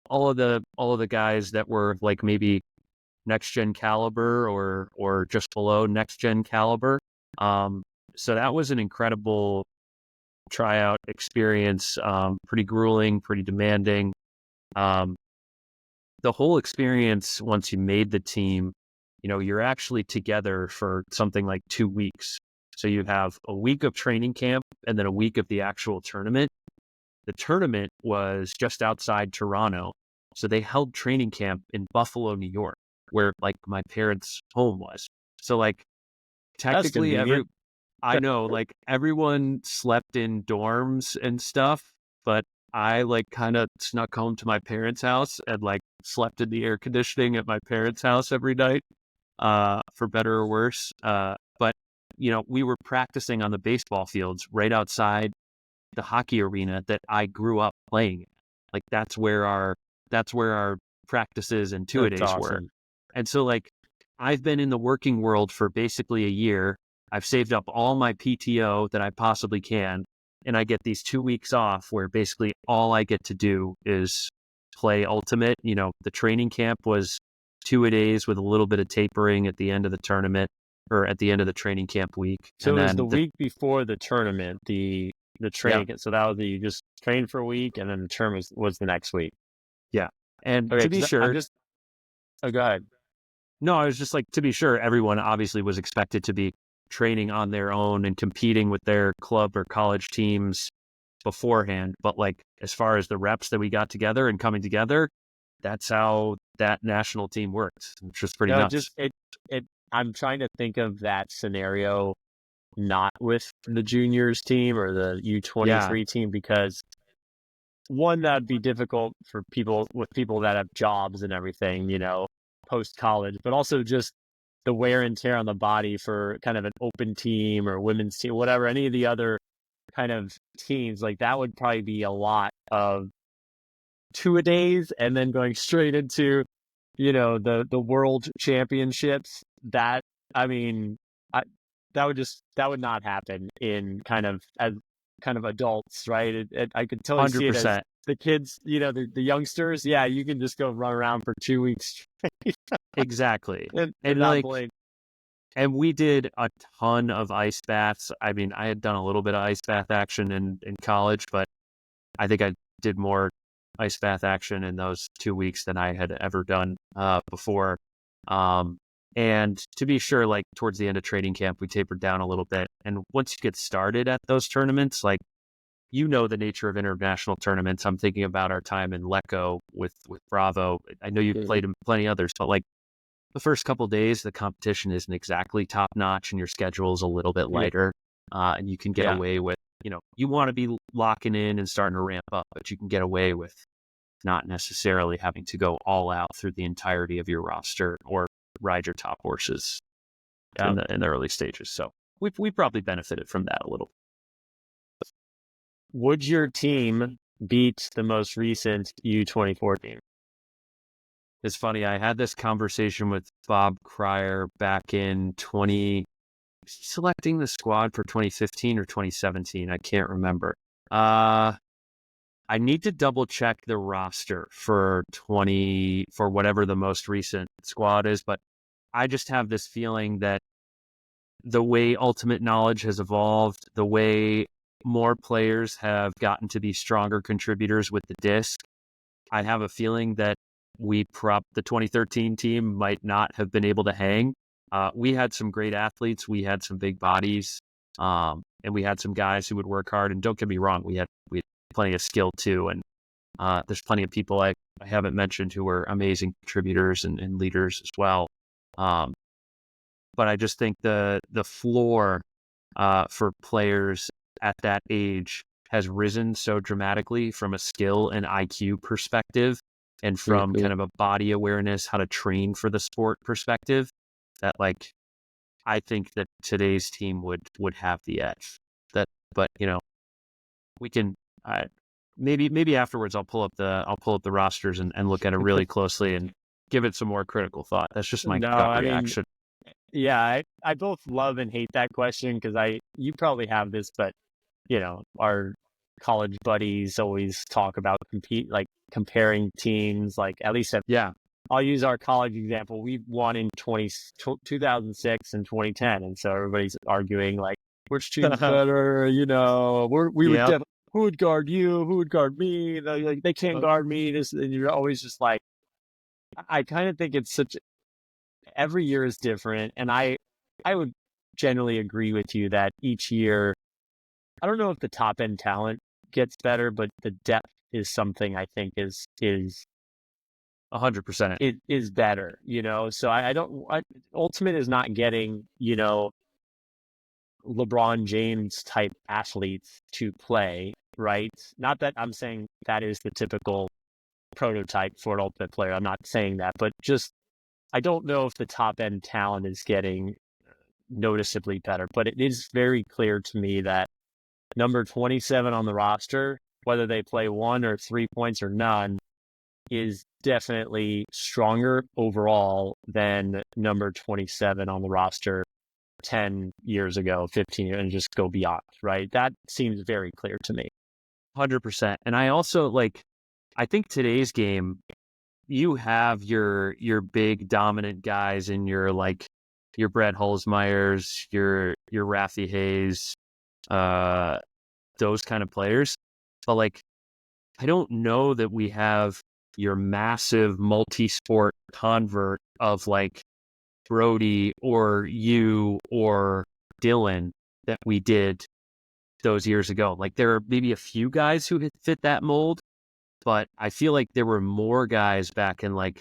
all of the guys that were maybe next gen caliber or just below next gen caliber. So that was an incredible tryout experience, pretty grueling, pretty demanding. The whole experience, once you made the team, you're actually together for something like 2 weeks. So you have a week of training camp and then a week of the actual tournament. The tournament was just outside Toronto. So they held training camp in Buffalo, New York, where my parents' home was. So technically I know everyone slept in dorms and stuff, but I kind of snuck home to my parents' house and slept in the air conditioning at my parents' house every night, for better or worse. But we were practicing on the baseball fields right outside the hockey arena that I grew up playing. That's where our practices and two-a-days were. And so I've been in the working world for basically a year. I've saved up all my PTO that I possibly can, and I get these 2 weeks off where basically all I get to do is play Ultimate. The training camp was 2-a-days with a little bit of tapering at the end of the tournament. or at the end of the training camp week. So And it was the then week before the tournament, the training. So that was you just trained for a week, and then the term was the next week. yeah. And Okay, to be 'cause I'm sure, just. Oh, go ahead. no, I was just like, to be sure, everyone obviously was expected to be training on their own and competing with their club or college teams beforehand. But like, as far as the reps that we got together and coming together, that's how that national team worked, which was pretty No, nuts. just it. I'm trying to think of that scenario not with the juniors team or the Yeah, U23 team because one, that'd be difficult for people that have jobs and everything, post college, but also just the wear and tear on the body for kind of an open team or women's team, whatever, any of the other kind of teams, like that would probably be a lot of two-a-days and then going straight into, the world championships. That, I mean, I, that would not happen in kind of as kind of adults, right? I could totally see it as 100%. the kids, the youngsters. Yeah, you can just go run around for 2 weeks Exactly. and And not like, blame. and we did a ton of ice baths. I mean, I had done a little bit of ice bath action in college, but I think I did more ice bath action in those 2 weeks than I had ever done before. Um, and to be sure, like towards the end of training camp, we tapered down a little bit. And once you get started at those tournaments, like the nature of international tournaments. I'm thinking about our time in Lecco with Bravo. I know you've played in plenty others, but like the first couple of days, the competition isn't exactly top notch, and your schedule is a little bit Yeah, lighter, and you can get yeah, away with you want to be locking in and starting to ramp up, but you can get away with not necessarily having to go all out through the entirety of your roster or ride your top horses yeah. in the early stages. So we probably benefited from that a little. Would your team beat the most recent U24 team? It's funny. I had this conversation with Bob Cryer back in selecting the squad for 2015 or 2017. I can't remember. I need to double check the roster for whatever the most recent squad is, but I just have this feeling that the way Ultimate Knowledge has evolved, the way more players have gotten to be stronger contributors with the disc, I have a feeling that the 2013 team might not have been able to hang. We had some great athletes. We had some big bodies. And we had some guys who would work hard. And don't get me wrong, we had plenty of skill too. And there's plenty of people I haven't mentioned who were amazing contributors and leaders as well. But I just think the floor for players at that age has risen so dramatically from a skill and IQ perspective and from Mhm. kind of a body awareness, how to train for the sport perspective, that like I think that today's team would have the edge. But we can maybe afterwards I'll pull up the rosters and look at it really closely and give it some more critical thought. That's just my No, gut I mean, reaction. yeah, I both love and hate that question because you probably have this, but our college buddies always talk about like comparing teams, like at least Yeah. I'll use our college example. We won in 2006 and 2010. And so everybody's arguing like, which team's better? Yep. Who would guard you? Who would guard me? Like, they can't guard me. And you're always just like, I kind of think every year is different. And I would generally agree with you that each year, I don't know if the top end talent gets better, but the depth is something I think is 100%. it is better, So Ultimate is not getting, LeBron James type athletes to play, right? Not that I'm saying that is the typical prototype for an Ultimate player. I'm not saying that, but just I don't know if the top end talent is getting noticeably better, but it is very clear to me that number 27 on the roster, whether they play 1 or 3 points or none, is definitely stronger overall than number 27 on the roster 10 years ago, 15 years, and just go beyond, right? That seems very clear to me. 100%. And I also I think today's game, you have your big dominant guys in your your Brett Holzmeyers, your Rafi Hayes, those kind of players. But like, I don't know that we have your massive multi-sport convert of like Brody or you or Dylan that we did those years ago. Like there are maybe a few guys who fit that mold, but I feel like there were more guys back in like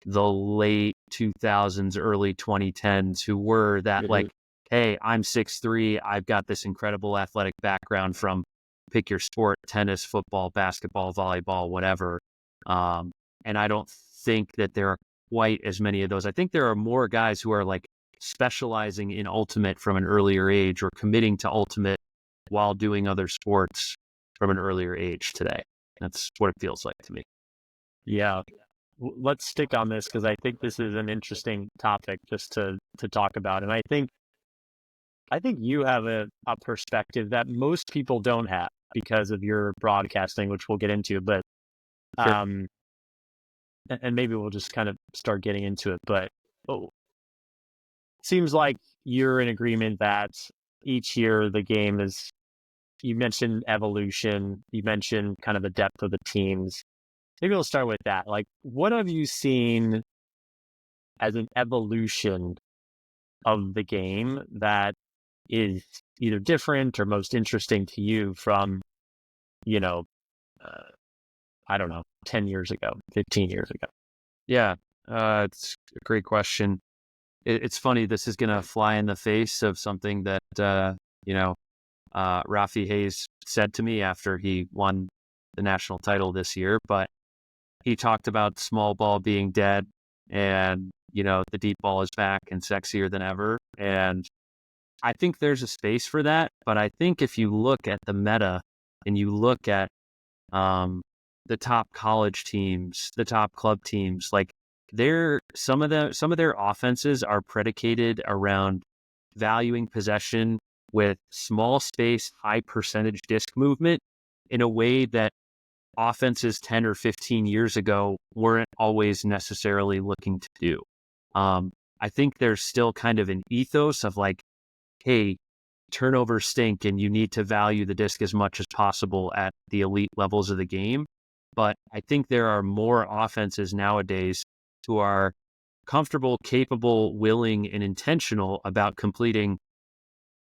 the late 2000s, early 2010s who were that like, hey, I'm 6'3", I've got this incredible athletic background from pick your sport, tennis, football, basketball, volleyball, whatever. And I don't think that there are quite as many of those. I think there are more guys who are like specializing in ultimate from an earlier age or committing to ultimate while doing other sports from an earlier age today. That's what it feels like to me. Yeah. Let's stick on this because I think this is an interesting topic just to talk about. And I think you have a perspective that most people don't have because of your broadcasting, which we'll get into. But and maybe we'll just kind of start getting into it. But it seems like you're in agreement that each year the game is, you mentioned evolution, you mentioned kind of the depth of the teams. Maybe we'll start with that. Like, what have you seen as an evolution of the game that is either different or most interesting to you from, I don't know, 10 years ago, 15 years ago? Yeah, it's a great question. It's funny, this is going to fly in the face of something that, Rafi Hayes said to me after he won the national title this year, but he talked about small ball being dead and, the deep ball is back and sexier than ever. And I think there's a space for that. But I think if you look at the meta and you look at the top college teams, the top club teams, like some of their offenses are predicated around valuing possession with small space, high percentage disc movement in a way that offenses 10 or 15 years ago weren't always necessarily looking to do. I think there's still kind of an ethos of like, hey, turnovers stink and you need to value the disc as much as possible at the elite levels of the game. But I think there are more offenses nowadays who are comfortable, capable, willing, and intentional about completing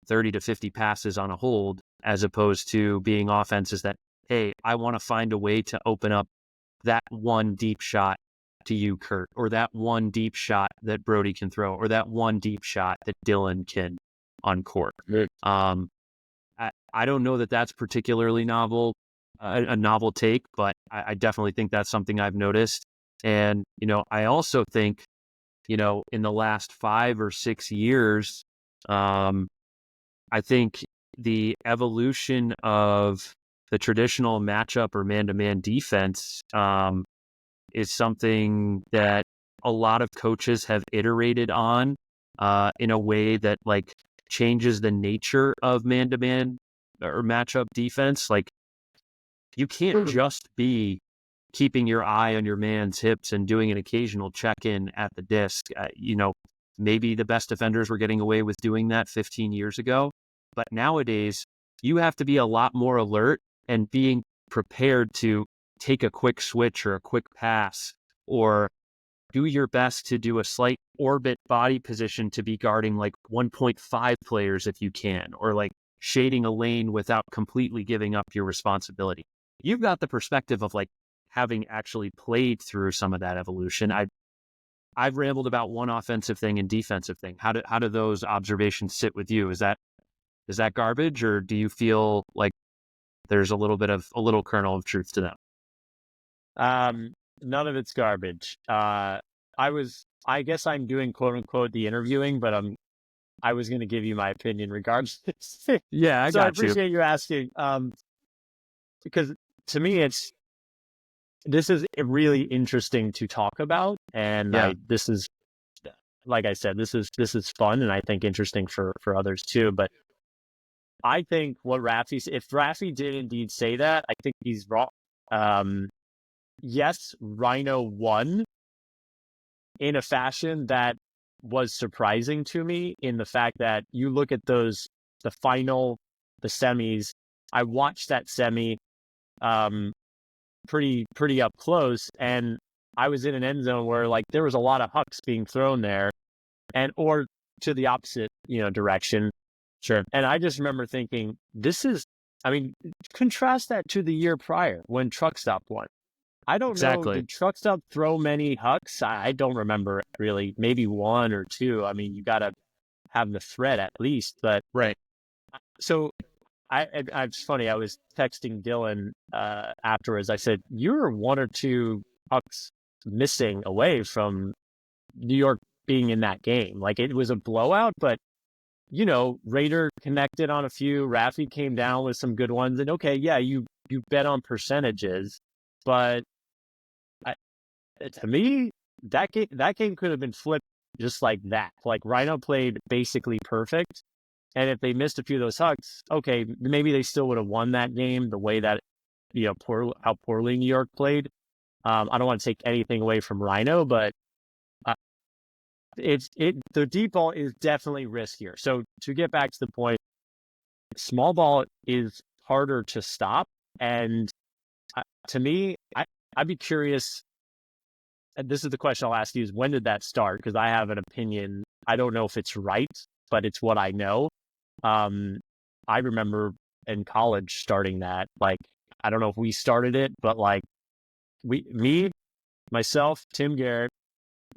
30 to 50 passes on a hold, as opposed to being offenses that, hey, I want to find a way to open up that one deep shot to you, Kurt, or that one deep shot that Brody can throw, or that one deep shot that Dylan can on court. I don't know that that's particularly novel, a novel take, but I definitely think that's something I've noticed. And, I also think, in the last 5 or 6 years, I think the evolution of the traditional matchup or man-to-man defense is something that a lot of coaches have iterated on in a way that like changes the nature of man-to-man or matchup defense. Like you can't just be keeping your eye on your man's hips and doing an occasional check-in at the disc. Maybe the best defenders were getting away with doing that 15 years ago, but nowadays you have to be a lot more alert and being prepared to take a quick switch or a quick pass or do your best to do a slight orbit body position to be guarding like 1.5 players if you can, or like shading a lane without completely giving up your responsibility. You've got the perspective of like having actually played through some of that evolution. I've rambled about one offensive thing and defensive thing. How do those observations sit with you? Is that garbage, or do you feel like there's a little kernel of truth to them? None of it's garbage. I guess I'm doing quote unquote the interviewing, but I was going to give you my opinion regardless. Yeah, So I appreciate you asking. Because to me, this is really interesting to talk about. And this is, like I said, this is fun. And I think interesting for others too. But I think if Rafi did indeed say that, I think he's wrong. Yes, Rhino won in a fashion that was surprising to me in the fact that you look at those, the final, the semis. I watched that semi pretty up close, and I was in an end zone where like there was a lot of hucks being thrown there, and or to the opposite, direction. Sure. And I just remember thinking, I mean, contrast that to the year prior when Truck Stop won. I don't know, Exactly. did Truck Stop throw many hucks? I don't remember really, maybe one or two. I mean, you got to have the threat at least. But Right. so it's funny. I was texting Dylan afterwards. I said, you're one or two hucks missing away from New York being in that game. Like it was a blowout, but Raider connected on a few. Rafi came down with some good ones. And okay, yeah, you bet on percentages, but to me, that game could have been flipped just like that. Like Rhino played basically perfect, and if they missed a few of those hucks, okay, maybe they still would have won that game the way that how poorly New York played. I don't want to take anything away from Rhino, but the deep ball is definitely riskier. So to get back to the point, small ball is harder to stop, and to me, I'd be curious. And this is the question I'll ask you: is when did that start? Because I have an opinion. I don't know if it's right, but it's what I know. I remember in college starting that. Like, I don't know if we started it, but like myself, Tim Garrett,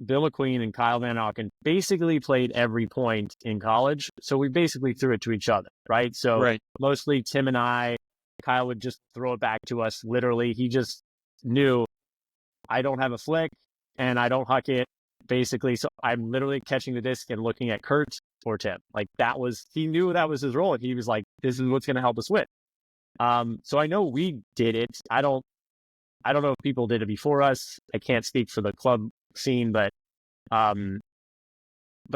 Bill McQueen, and Kyle Van Auken basically played every point in college. So we basically threw it to each other, right? So Right. mostly Tim and Kyle would just throw it back to us. Literally, he just knew I don't have a flick and I don't huck it, basically. So I'm literally catching the disc and looking at Kurt or Tim. Like he knew that was his role. And he was like, this is what's going to help us win. So I know we did it. I don't know if people did it before us. I can't speak for the club scene, but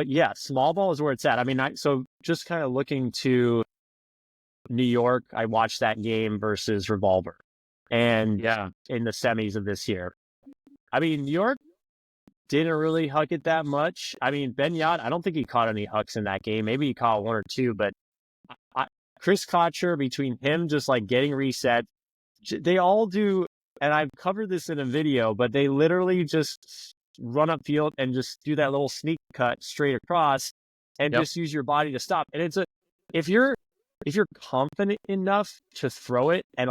yeah, small ball is where it's at. I mean, so just kind of looking to New York, I watched that game versus Revolver and in the semis of this year. I mean, New York didn't really huck it that much. I mean, Ben Yot, I don't think he caught any hucks in that game. Maybe he caught one or two, but Chris Kotcher, between him just like getting reset, they all do, and I've covered this in a video, but they literally just run up field and just do that little sneak cut straight across and just use your body to stop. And if you're confident enough to throw it, and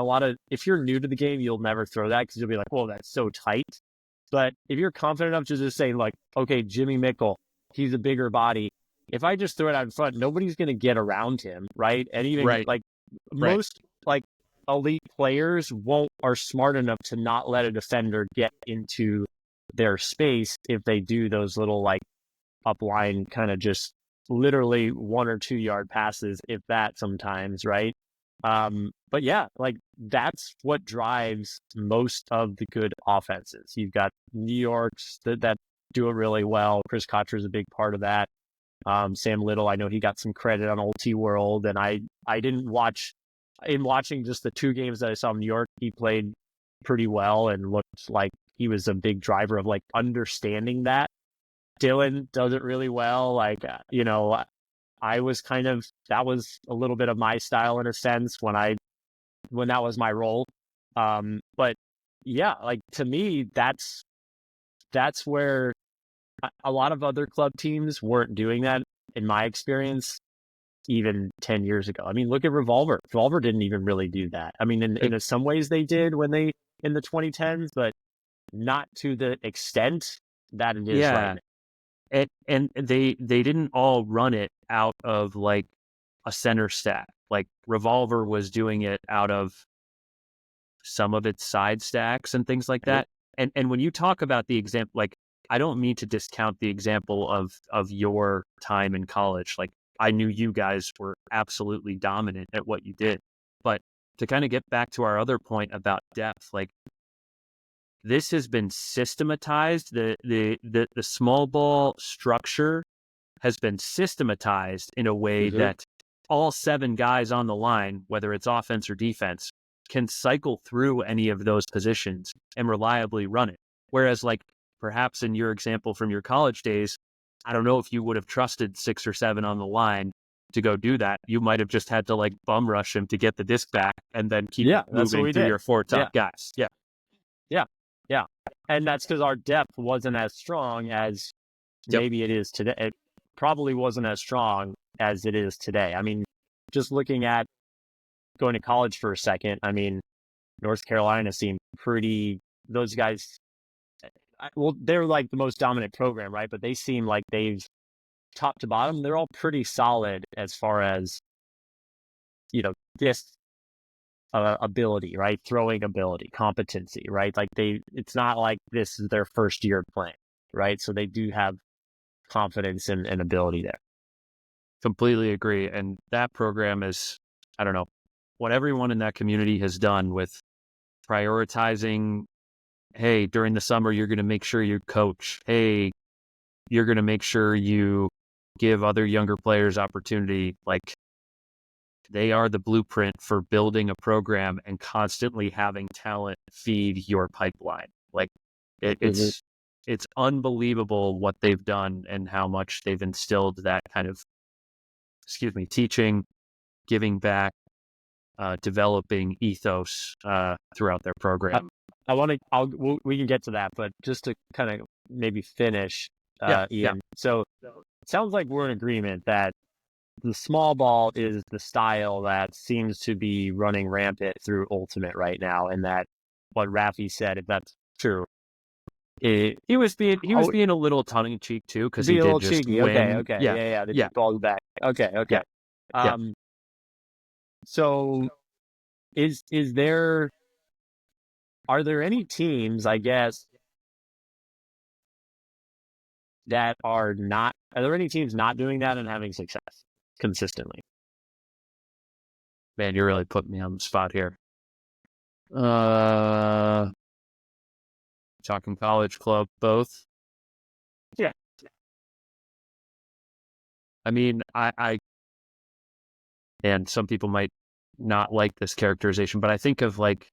if you're new to the game, you'll never throw that because you'll be like, whoa, that's so tight. But if you're confident enough to just say like, okay, Jimmy Mickle, he's a bigger body. If I just throw it out in front, nobody's going to get around him, right? And even most like elite players are smart enough to not let a defender get into their space if they do those little like upline kind of just literally 1 or 2 yard passes, if that sometimes, right? But yeah, like that's what drives most of the good offenses. You've got New York's that do it really well. Chris Kotcher is a big part of that. Sam Little, I know he got some credit on Ulti World, and I didn't watch. In watching just the 2 games that I saw in New York, he played pretty well and looked like he was a big driver of like understanding that. Dylan does it really well. Like, I was that was a little bit of my style in a sense when that was my role. But yeah, like to me, that's where a lot of other club teams weren't doing that in my experience, even 10 years ago. I mean, look at Revolver. Revolver didn't even really do that. I mean, in some ways they did in the 2010s, but not to the extent that it is right now. And they didn't all run it out of like a center stack. Like Revolver was doing it out of some of its side stacks and things like that. And when you talk about the example, like I don't mean to discount the example of your time in college. Like I knew you guys were absolutely dominant at what you did. But to kind of get back to our other point about depth, like this has been systematized. The small ball structure has been systematized in a way that all 7 guys on the line, whether it's offense or defense, can cycle through any of those positions and reliably run it. Whereas like perhaps in your example from your college days, I don't know if you would have trusted 6 or 7 on the line to go do that. You might have just had to like bum rush him to get the disc back and then keep Yeah, that's what moving we through did. your 4 Yeah, top guys. Yeah. yeah, yeah. And that's because our depth wasn't as strong as Yep. maybe it is today. It probably wasn't as strong as it is today. I mean, just looking at going to college for a second, I mean, North Carolina seemed pretty, those guys, well, they're like the most dominant program, right? But they seem like they've, top to bottom, they're all pretty solid as far as, this ability, right? Throwing ability, competency, right? Like it's not like this is their first year playing, right? So they do have confidence and ability there. Completely agree. And that program is, I don't know, what everyone in that community has done with prioritizing, hey, during the summer, you're going to make sure you coach. Hey, you're going to make sure you give other younger players opportunity. Like, they are the blueprint for building a program and constantly having talent feed your pipeline. Like it's unbelievable what they've done and how much they've instilled that kind of, teaching, giving back, developing ethos throughout their program. We can get to that, but just to kind of maybe finish, Ian. Yeah. So it sounds like we're in agreement that the small ball is the style that seems to be running rampant through Ultimate right now, and that what Rafi said, if that's true, He was being a little tongue in cheek too, because he be a did little just cheeky. win. Okay, Yeah. the deep ball's back. Okay. Yeah. So are there any teams, I guess, are there any teams not doing that and having success consistently? Man, you're really putting me on the spot here. Talking college club, both. Yeah. I mean, and some people might not like this characterization, but I think of like,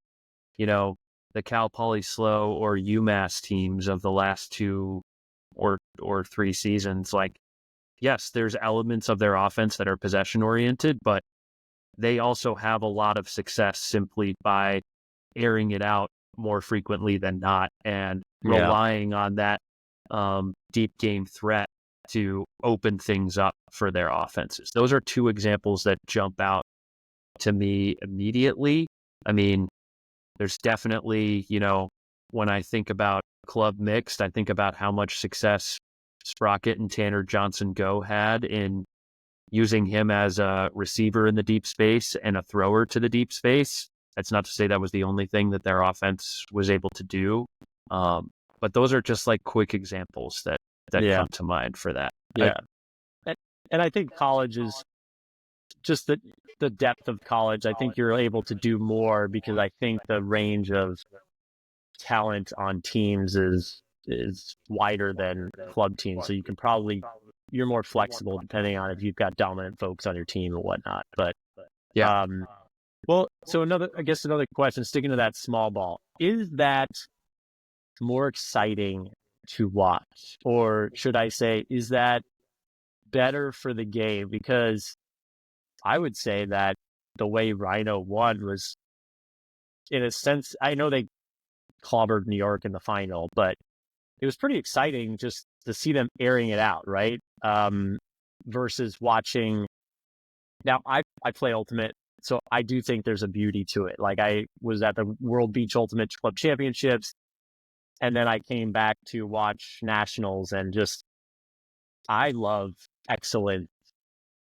the Cal Poly Slow or UMass teams of the last 2 or 3 seasons. Like, yes, there's elements of their offense that are possession oriented, but they also have a lot of success simply by airing it out more frequently than not and relying on that deep game threat to open things up for their offenses. Those are 2 examples that jump out to me immediately. I mean, there's definitely, when I think about club mixed, I think about how much success Sprocket and Tanner Johnson-Go had in using him as a receiver in the deep space and a thrower to the deep space. That's not to say that was the only thing that their offense was able to do. But those are just like quick examples that come to mind for that. Yeah. And I think college is just the depth of college. I think you're able to do more because I think the range of talent on teams is wider than club teams. So you're more flexible depending on if you've got dominant folks on your team or whatnot. But well, so another question, sticking to that small ball, is that more exciting to watch? Or should I say, is that better for the game? Because I would say that the way Rhino won was, in a sense, I know they clobbered New York in the final, but it was pretty exciting just to see them airing it out, right? Versus watching. Now, I play Ultimate, so I do think there's a beauty to it. Like, I was at the World Beach Ultimate Club Championships, and then I came back to watch Nationals, and just, I love excellence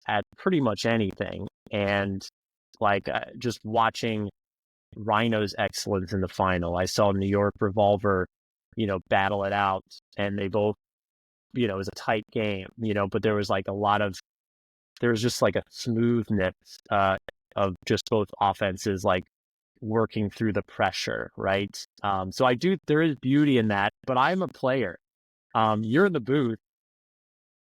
at pretty much anything. And like, just watching Rhino's excellence in the final. I saw New York Revolver, battle it out, and they both, it was a tight game, but there was just like a smoothness of just both offenses, like working through the pressure, right? So there is beauty in that, but I'm a player. You're in the booth.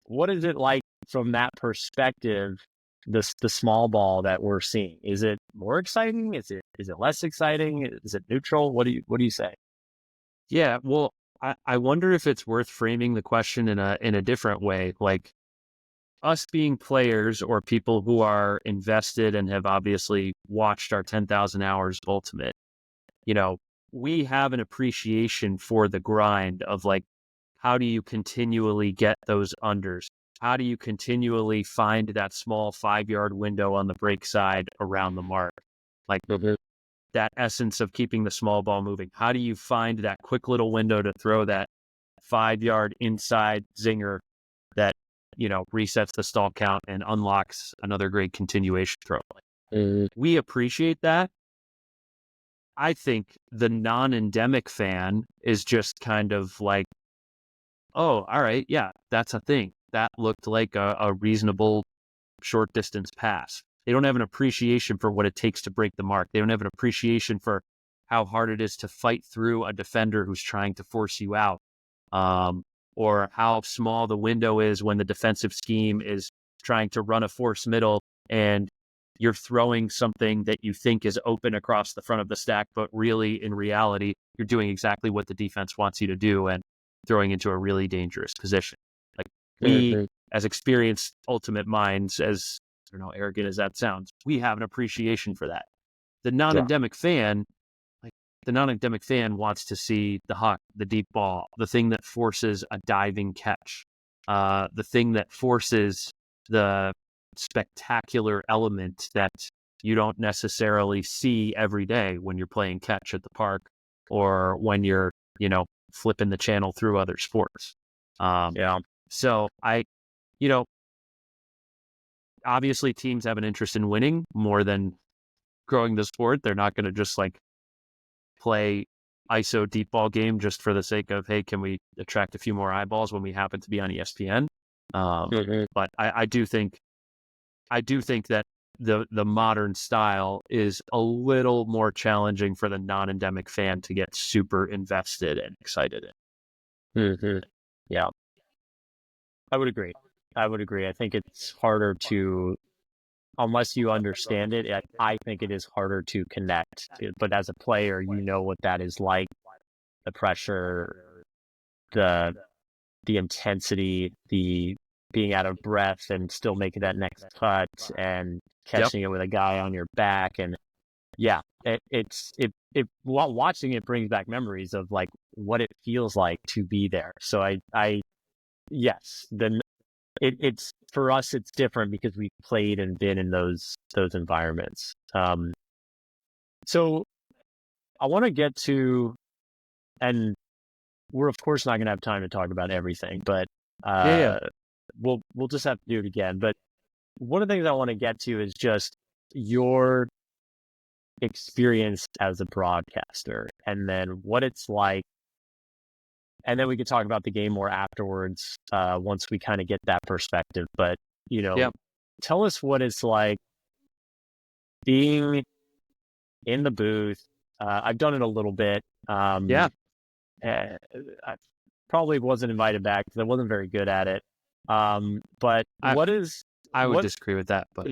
What is it like from that perspective? The small ball that we're seeing, is it more exciting? Is it less exciting? Is it neutral? What do you say? Yeah, well, I wonder if it's worth framing the question in a different way, like us being players or people who are invested and have obviously watched our 10,000 hours ultimate. You know, we have an appreciation for the grind of like, how do you continually get those unders? How do you continually find that small 5-yard window on the break side around the mark? Like that essence of keeping the small ball moving. How do you find that quick little window to throw that 5-yard inside zinger that, resets the stall count and unlocks another great continuation throw? We appreciate that. I think the non-endemic fan is just kind of like, oh, all right, yeah, that's a thing. That looked like a reasonable short distance pass. They don't have an appreciation for what it takes to break the mark. They don't have an appreciation for how hard it is to fight through a defender who's trying to force you out, or how small the window is when the defensive scheme is trying to run a force middle and you're throwing something that you think is open across the front of the stack, but really, in reality, you're doing exactly what the defense wants you to do and throwing into a really dangerous position. Like we, as experienced ultimate minds, as I don't know, arrogant as that sounds, we have an appreciation for that. The non-endemic fan, the non-endemic fan wants to see the huck, the deep ball, the thing that forces a diving catch, the thing that forces the spectacular element that you don't necessarily see every day when you're playing catch at the park or when you're, flipping the channel through other sports. So obviously teams have an interest in winning more than growing the sport. They're not going to just like play ISO deep ball game just for the sake of, hey, can we attract a few more eyeballs when we happen to be on ESPN? But I do think that the modern style is a little more challenging for the non-endemic fan to get super invested and excited in. Yeah, I would agree. I think it's harder to, unless you understand it, I think it is harder to connect. But as a player, you know what that is like, the pressure, the intensity, the being out of breath and still making that next cut and catching it with a guy on your back. And yeah, watching it brings back memories of like what it feels like to be there. So yes, it's for us, it's different because we've played and been in those environments. So I want to get to, and we're of course not going to have time to talk about everything, but we'll just have to do it again. But one of the things I want to get to is just your experience as a broadcaster, and then what it's like. And then we could talk about the game more afterwards, once we kind of get that perspective. But, tell us what it's like being in the booth. I've done it a little bit. I probably wasn't invited back because I wasn't very good at it. But I would disagree with that, but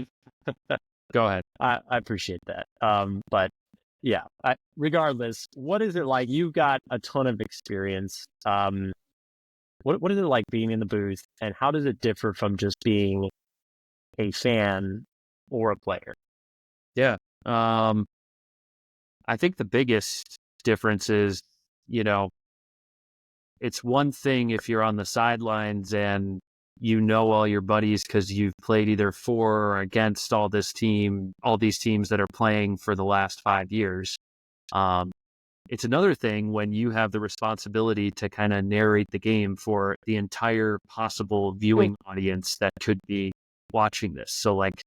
go ahead. I appreciate that. But yeah, regardless, what is it like? You've got a ton of experience. What is it like being in the booth, and how does it differ from just being a fan or a player? Yeah. I think the biggest difference is, it's one thing if you're on the sidelines and all your buddies because you've played either for or against all these teams that are playing for the last 5 years. It's another thing when you have the responsibility to kind of narrate the game for the entire possible viewing audience that could be watching this. So like,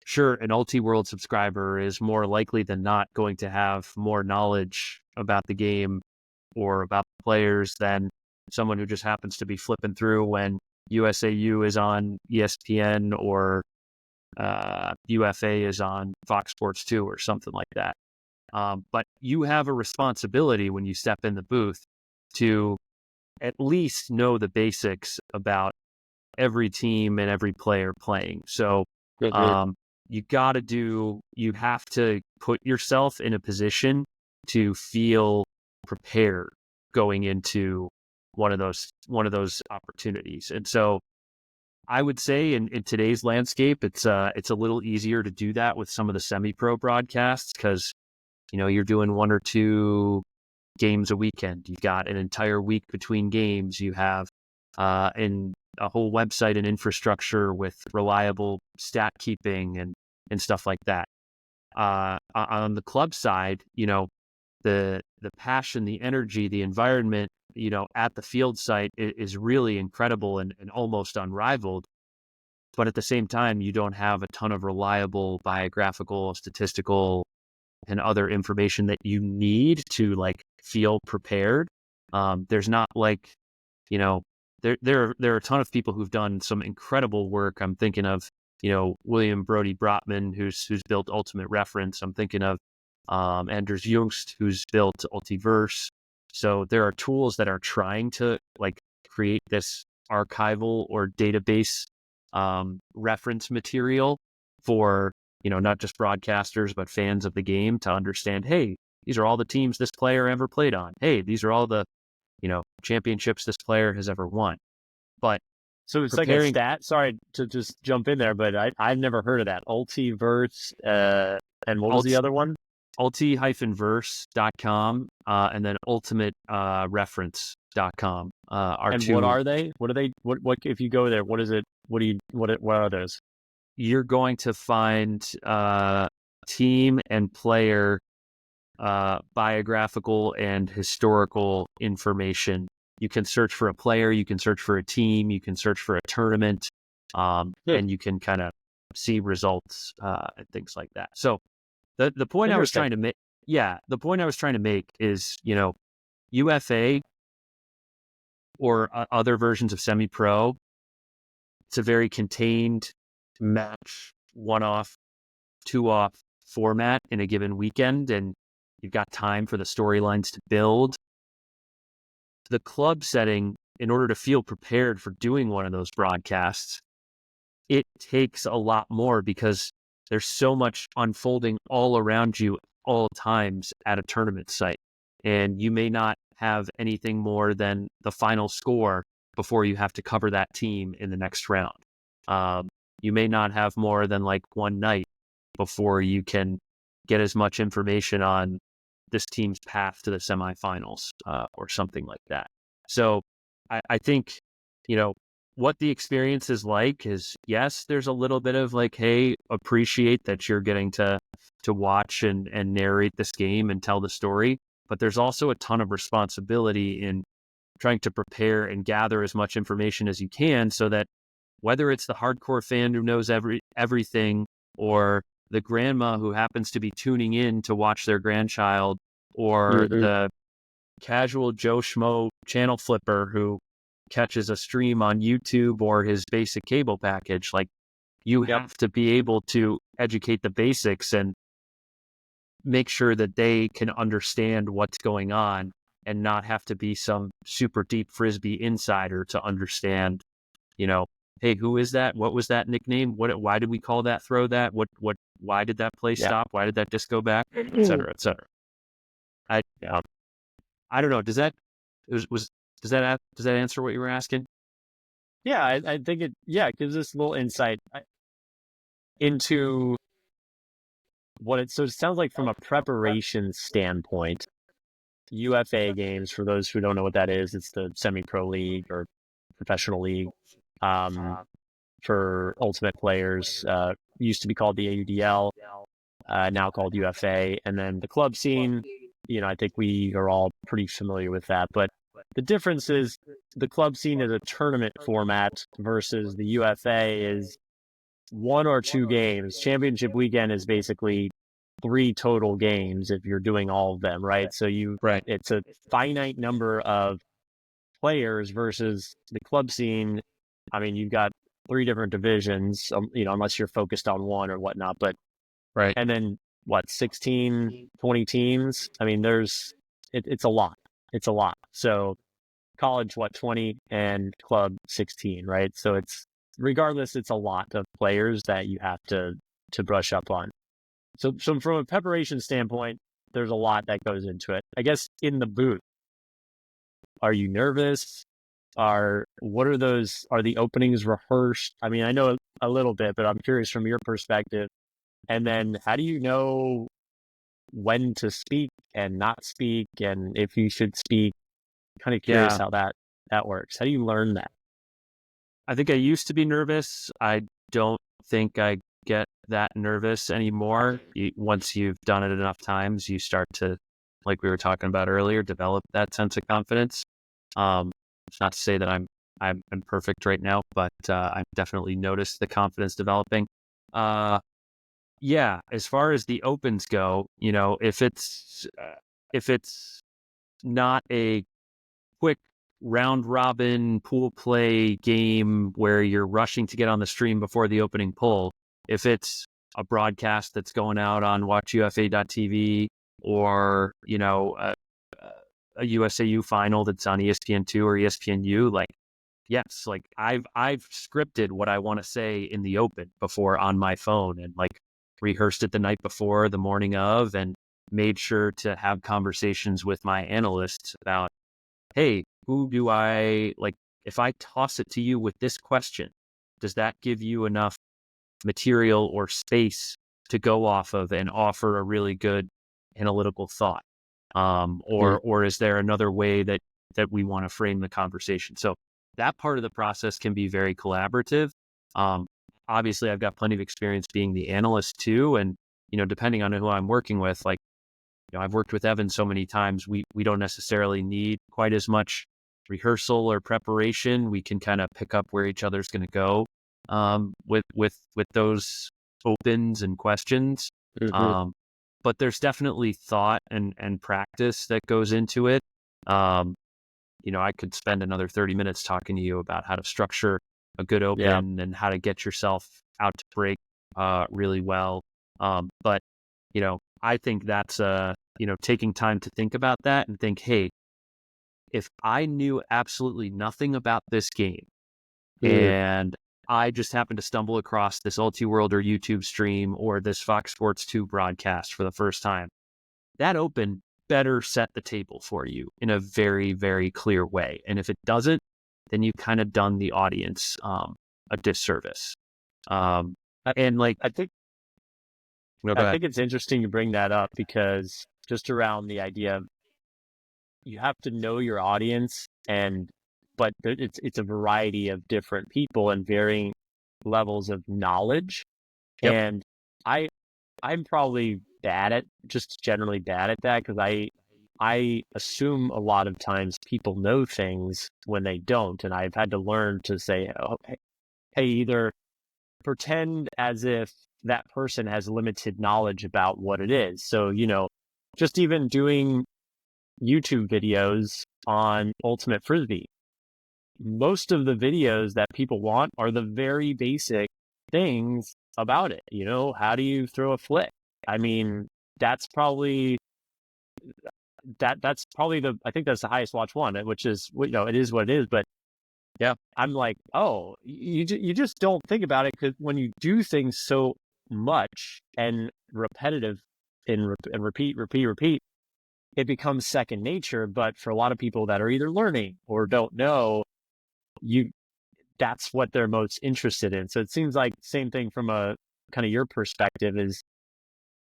sure, an Ulti-World subscriber is more likely than not going to have more knowledge about the game or about the players than someone who just happens to be flipping through when USAU is on ESPN or UFA is on Fox Sports 2 or something like that. But you have a responsibility when you step in the booth to at least know the basics about every team and every player playing. So you have to put yourself in a position to feel prepared going into one of those opportunities. And so I would say in today's landscape, it's a little easier to do that with some of the semi-pro broadcasts because, you're doing 1 or 2 games a weekend. You've got an entire week between games. You have in a whole website and infrastructure with reliable stat keeping and stuff like that. On the club side, the passion, the energy, the environment, at the field site is really incredible and almost unrivaled. But at the same time, you don't have a ton of reliable biographical, statistical, and other information that you need to feel prepared. There's not there are a ton of people who've done some incredible work. I'm thinking of, William Brody Brotman, who's built Ultimate Reference. I'm thinking of Anders Jungst, who's built Ultiverse. So there are tools that are trying to create this archival or database reference material for, not just broadcasters, but fans of the game to understand, hey, these are all the teams this player ever played on. Hey, these are all the, championships this player has ever won. But so it's like a stat. Sorry to just jump in there, but I've never heard of that. Ultiverse, and what was the other one? ulti-verse.com and then ultimatereference.com are and two. What are they? What are they? What if you go there? What is it? What are those? You're going to find team and player biographical and historical information. You can search for a player, you can search for a team, you can search for a tournament, and you can kind of see results and things like that. So the point I was trying to make, is, UFA or other versions of semi-pro, it's a very contained match, 1-off, 2-off format in a given weekend, and you've got time for the storylines to build. The club setting, in order to feel prepared for doing one of those broadcasts, it takes a lot more because there's so much unfolding all around you all times at a tournament site. And you may not have anything more than the final score before you have to cover that team in the next round. You may not have more than one night before you can get as much information on this team's path to the semifinals or something like that. So I think, what the experience is like is, yes, there's a little bit of hey, appreciate that you're getting to watch and narrate this game and tell the story. But there's also a ton of responsibility in trying to prepare and gather as much information as you can so that whether it's the hardcore fan who knows everything or the grandma who happens to be tuning in to watch their grandchild or the casual Joe Schmo channel flipper who catches a stream on YouTube or his basic cable package, you have to be able to educate the basics and make sure that they can understand what's going on and not have to be some super deep Frisbee insider to understand, hey, who is that? What was that nickname? Why did we call that throw that? Why did that play stop? Why did that disc go back? Et cetera, et cetera. I don't know. Does that answer what you were asking? Yeah, I think it gives us a little insight into so it sounds like from a preparation standpoint. UFA games, for those who don't know what that is, it's the semi-pro league or professional league for ultimate players. Used to be called the AUDL, now called UFA. And then the club scene, I think we are all pretty familiar with that. But the difference is the club scene is a tournament format versus the UFA is 1 or 2 games. Championship weekend is basically 3 total games if you're doing all of them, right? So it's a finite number of players versus the club scene. I mean, you've got 3 different divisions, unless you're focused on one or whatnot, but right. And then 16, 20 teams. I mean, it's a lot. It's a lot. So college, 20 and club 16, right? So regardless, it's a lot of players that you have to brush up on. So from a preparation standpoint, there's a lot that goes into it. I guess in the booth, Are you nervous? Are the openings rehearsed? I mean, I know a little bit, but I'm curious from your perspective. And then how do you know when to speak and not speak, and if you should speak? Kind of curious Yeah. how that works. How do you learn that? I think I used to be nervous. I don't think I get that nervous anymore. Once you've done it enough times, you start to, like we were talking about earlier, develop that sense of confidence. It's not to say that I'm perfect right now, but I've definitely noticed the confidence developing. Yeah, as far as the opens go, if it's not a quick round robin pool play game where you're rushing to get on the stream before the opening pull, if it's a broadcast that's going out on watchufa.tv or, a USAU final that's on ESPN2 or ESPNU, like, yes, like I've scripted what I want to say in the open before on my phone and like rehearsed it the night before, the morning of, and made sure to have conversations with my analysts about, hey, who do I like? If I toss it to you with this question, does that give you enough material or space to go off of and offer a really good analytical thought? Or is there another way that we want to frame the conversation? So that part of the process can be very collaborative. Obviously, I've got plenty of experience being the analyst too, and depending on who I'm working with, like I've worked with Evan so many times, we don't necessarily need quite as much rehearsal or preparation. We can kind of pick up where each other's going to go with those opens and questions. Mm-hmm. But there's definitely thought and practice that goes into it. I could spend another 30 minutes talking to you about how to structure a good Yeah. open and how to get yourself out to break really well. But I think that's taking time to think about that and think, hey, if I knew absolutely nothing about this game Mm. and I just happened to stumble across this Ulti-World or YouTube stream or this Fox Sports 2 broadcast for the first time, that open better set the table for you in a very, very clear way. And if it doesn't, then you've kind of done the audience a disservice. I, And like, I think no, go I ahead. think it's interesting you bring that up because just around the idea of you have to know your audience, but it's a variety of different people and varying levels of knowledge. Yep. And I I'm probably just generally bad at that because I assume a lot of times people know things when they don't, and I've had to learn to say, oh, hey, either pretend as if that person has limited knowledge about what it is. So, just even doing YouTube videos on Ultimate Frisbee, most of the videos that people want are the very basic things about it. How do you throw a flick? I mean, that's probably that's probably I think that's the highest watch one, which is, it is what it is. But Yeah. I'm like, oh, you just don't think about it because when you do things so much and repetitive and repeat, it becomes second nature. But for a lot of people that are either learning or don't know, that's what they're most interested in. So it seems like same thing from a kind of your perspective is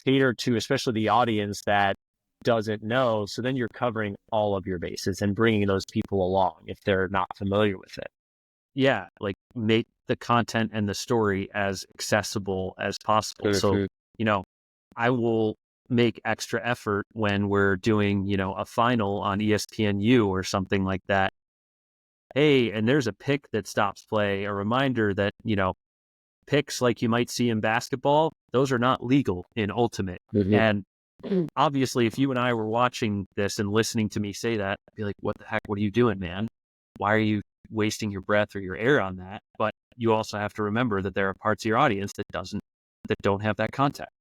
cater to, especially the audience that doesn't know. So then you're covering all of your bases and bringing those people along if they're not familiar with it. Yeah. Like make the content and the story as accessible as possible. So, Mhm. I will make extra effort when we're doing, a final on ESPNU or something like that. Hey, and there's a pick that stops play, a reminder that, picks like you might see in basketball, those are not legal in Ultimate. Mhm. And obviously, if you and I were watching this and listening to me say that, I'd be like, what the heck? What are you doing, man? Why are you wasting your breath or your air on that? But you also have to remember that there are parts of your audience that don't have that context.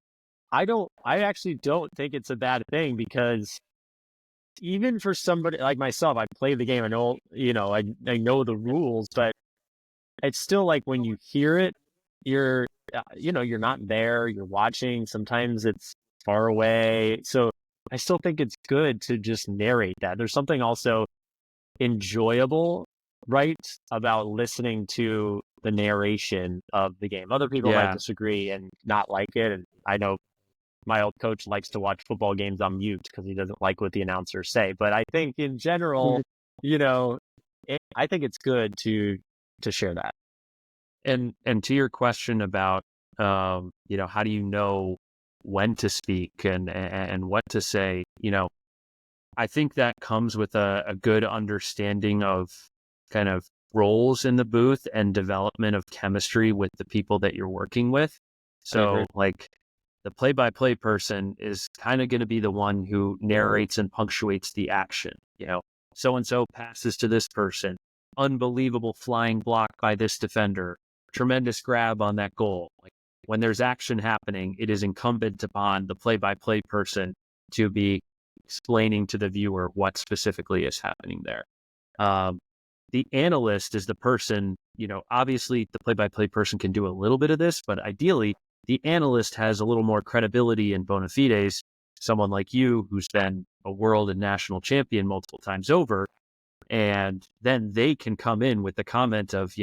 I actually don't think it's a bad thing because even for somebody like myself, I play the game. I know, I know the rules, but it's still like when you hear it, you're, you're not there, you're watching. Sometimes it's far away. So I still think it's good to just narrate that. There's something also enjoyable, right, about listening to the narration of the game. Other people might Yeah. disagree and not like it. And I know my old coach likes to watch football games on mute because he doesn't like what the announcers say. But I think in general, you know, I think it's good to share that. And to your question about, how do you know when to speak and what to say, I think that comes with a good understanding of kind of roles in the booth and development of chemistry with the people that you're working with. So like the play-by-play person is kind of going to be the one who narrates and punctuates the action. So-and-so passes to this person, unbelievable flying block by this defender, tremendous grab on that goal. Like when there's action happening, it is incumbent upon the play-by-play person to be explaining to the viewer what specifically is happening there. The analyst is the person, obviously the play-by-play person can do a little bit of this, but ideally the analyst has a little more credibility and bona fides, someone like you who's been a world and national champion multiple times over. And then they can come in with the comment of,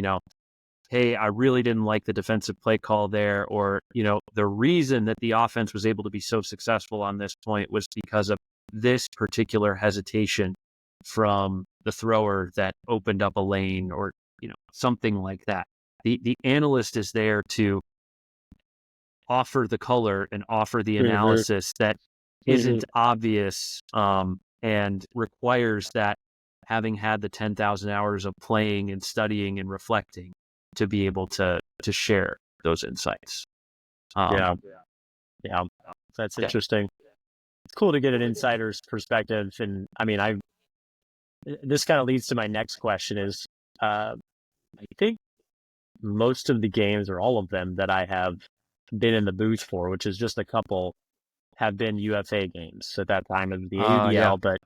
hey, I really didn't like the defensive play call there. Or, the reason that the offense was able to be so successful on this point was because of this particular hesitation from the thrower that opened up a lane or, something like that. The analyst is there to offer the color and offer the analysis that isn't obvious and requires that having had the 10,000 hours of playing and studying and reflecting to be able to share those insights. Yeah. That's interesting. It's cool to get an insider's perspective. And I mean, this kind of leads to my next question is, I think most of the games or all of them that I have been in the booth for, which is just a couple, have been UFA games at that time of the ABL. But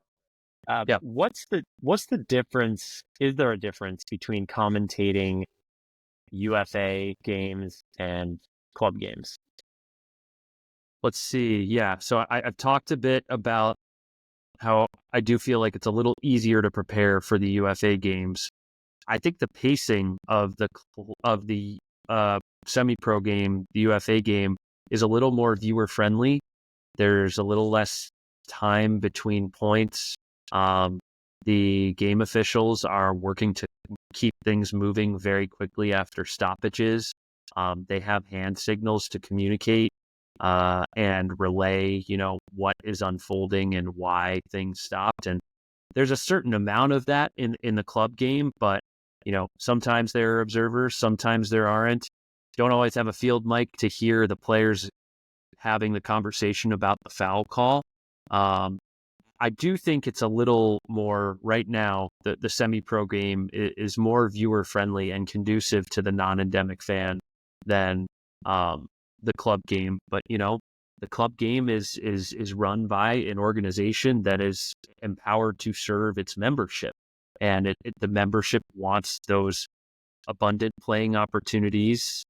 what's the difference? Is there a difference between commentating UFA games and club games? Let's see. Yeah. So I've talked a bit about how I do feel like it's a little easier to prepare for the UFA games. I think the pacing of the semi-pro game, the UFA game, is a little more viewer friendly. There's a little less time between points. The game officials are working to keep things moving very quickly after stoppages. They have hand signals to communicate and relay, what is unfolding and why things stopped. And there's a certain amount of that in the club game, but sometimes there are observers, sometimes there aren't. Don't always have a field mic to hear the players having the conversation about the foul call. I do think it's a little more right now. The semi-pro game is more viewer friendly and conducive to the non-endemic fan than the club game. But the club game is run by an organization that is empowered to serve its membership, and the membership wants those abundant playing opportunities,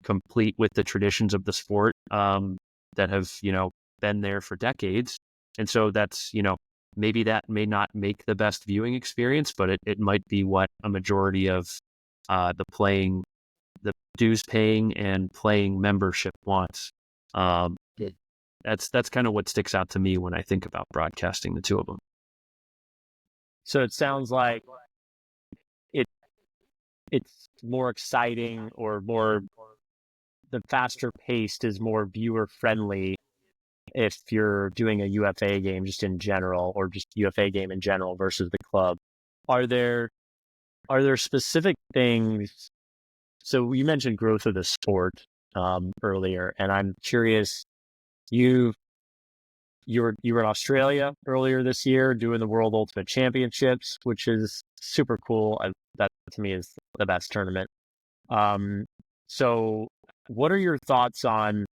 complete with the traditions of the sport that have been there for decades. And so that's maybe that may not make the best viewing experience, but it might be what a majority of the dues paying and playing membership wants. That's kind of what sticks out to me when I think about broadcasting the two of them. So it sounds like it's more exciting, or the faster paced is more viewer friendly if you're doing a UFA game just in general, or just UFA game in general versus the club. Are there specific things? So you mentioned growth of the sport earlier, and I'm curious. You were in Australia earlier this year doing the World Ultimate Championships, which is super cool. That to me is the best tournament. So what are your thoughts on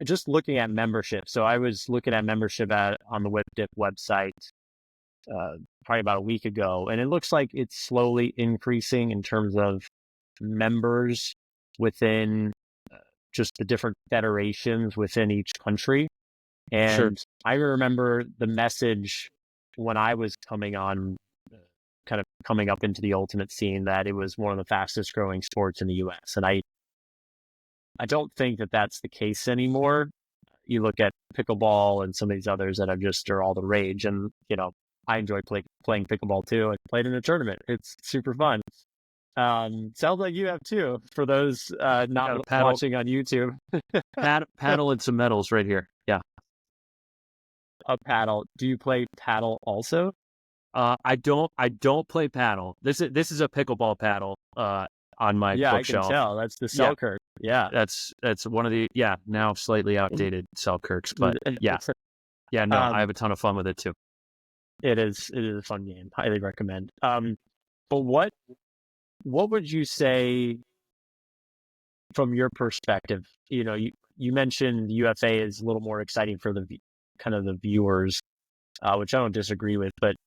just looking at membership? So I was looking at membership on the WhipDip website probably about a week ago, and it looks like it's slowly increasing in terms of members within just the different federations within each country. And I remember the message when I was kind of coming up into the ultimate scene, that it was one of the fastest growing sports in the US. And I don't think that that's the case anymore. You look at pickleball and some of these others that are all the rage. And, I enjoy playing pickleball too. I played in a tournament. It's super fun. Sounds like you have too, for those not watching on YouTube. Paddle and some medals right here. Yeah. A paddle. Do you play paddle also? I don't play paddle. This is a pickleball paddle on my bookshelf. I can tell. That's the Selkirk. Yeah. That's one of the now slightly outdated Selkirks, but yeah. Yeah, no, I have a ton of fun with it too. It is a fun game. Highly recommend. But what would you say from your perspective? You mentioned UFA is a little more exciting for the kind of the viewers, which I don't disagree with, but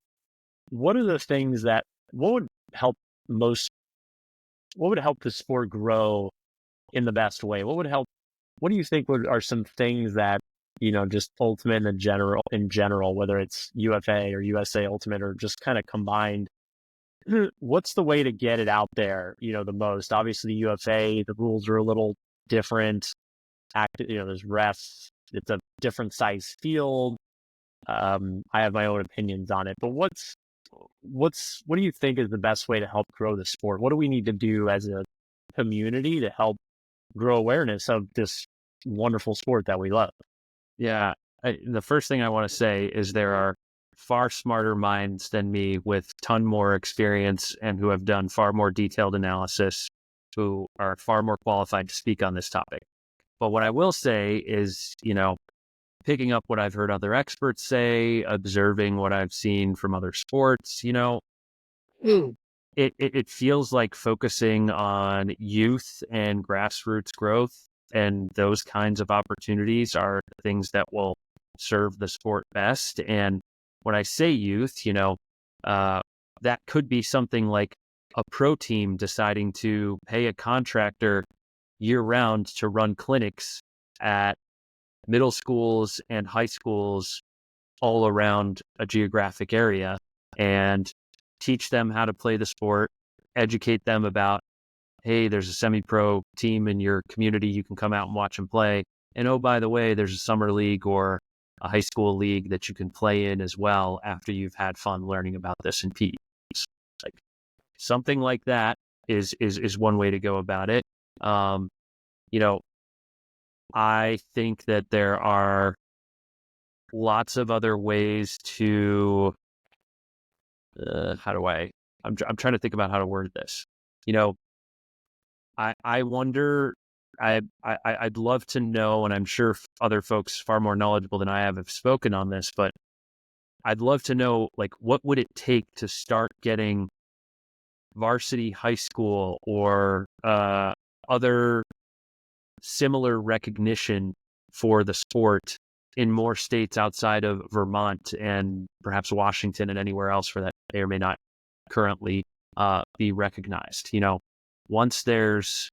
what are the things what would help the sport grow in the best way? What do you think are some things that, just ultimate in general, whether it's UFA or USA Ultimate or just kind of combined, what's the way to get it out there, the most? Obviously UFA, the rules are a little different. There's refs, it's a different size field. I have my own opinions on it, but what do you think is the best way to help grow the sport? What do we need to do as a community to help grow awareness of this wonderful sport that we love? Yeah. The first thing I want to say is there are far smarter minds than me with ton more experience and who have done far more detailed analysis, who are far more qualified to speak on this topic. But what I will say is, picking up what I've heard other experts say, observing what I've seen from other sports, it feels like focusing on youth and grassroots growth and those kinds of opportunities are things that will serve the sport best. And when I say youth, that could be something like a pro team deciding to pay a contractor year round to run clinics at middle schools and high schools all around a geographic area and teach them how to play the sport, educate them about, hey, there's a semi-pro team in your community, you can come out and watch them play. And oh, by the way, there's a summer league or a high school league that you can play in as well after you've had fun learning about this in PE. Like something like that is one way to go about it. I think that there are lots of other ways to, I'm trying to think about how to word this. I wonder, I'd love to know, and I'm sure other folks far more knowledgeable than I have spoken on this, but I'd love to know, like, what would it take to start getting varsity high school or other similar recognition for the sport in more states outside of Vermont and perhaps Washington and anywhere else where that may or may not currently be recognized. Once there's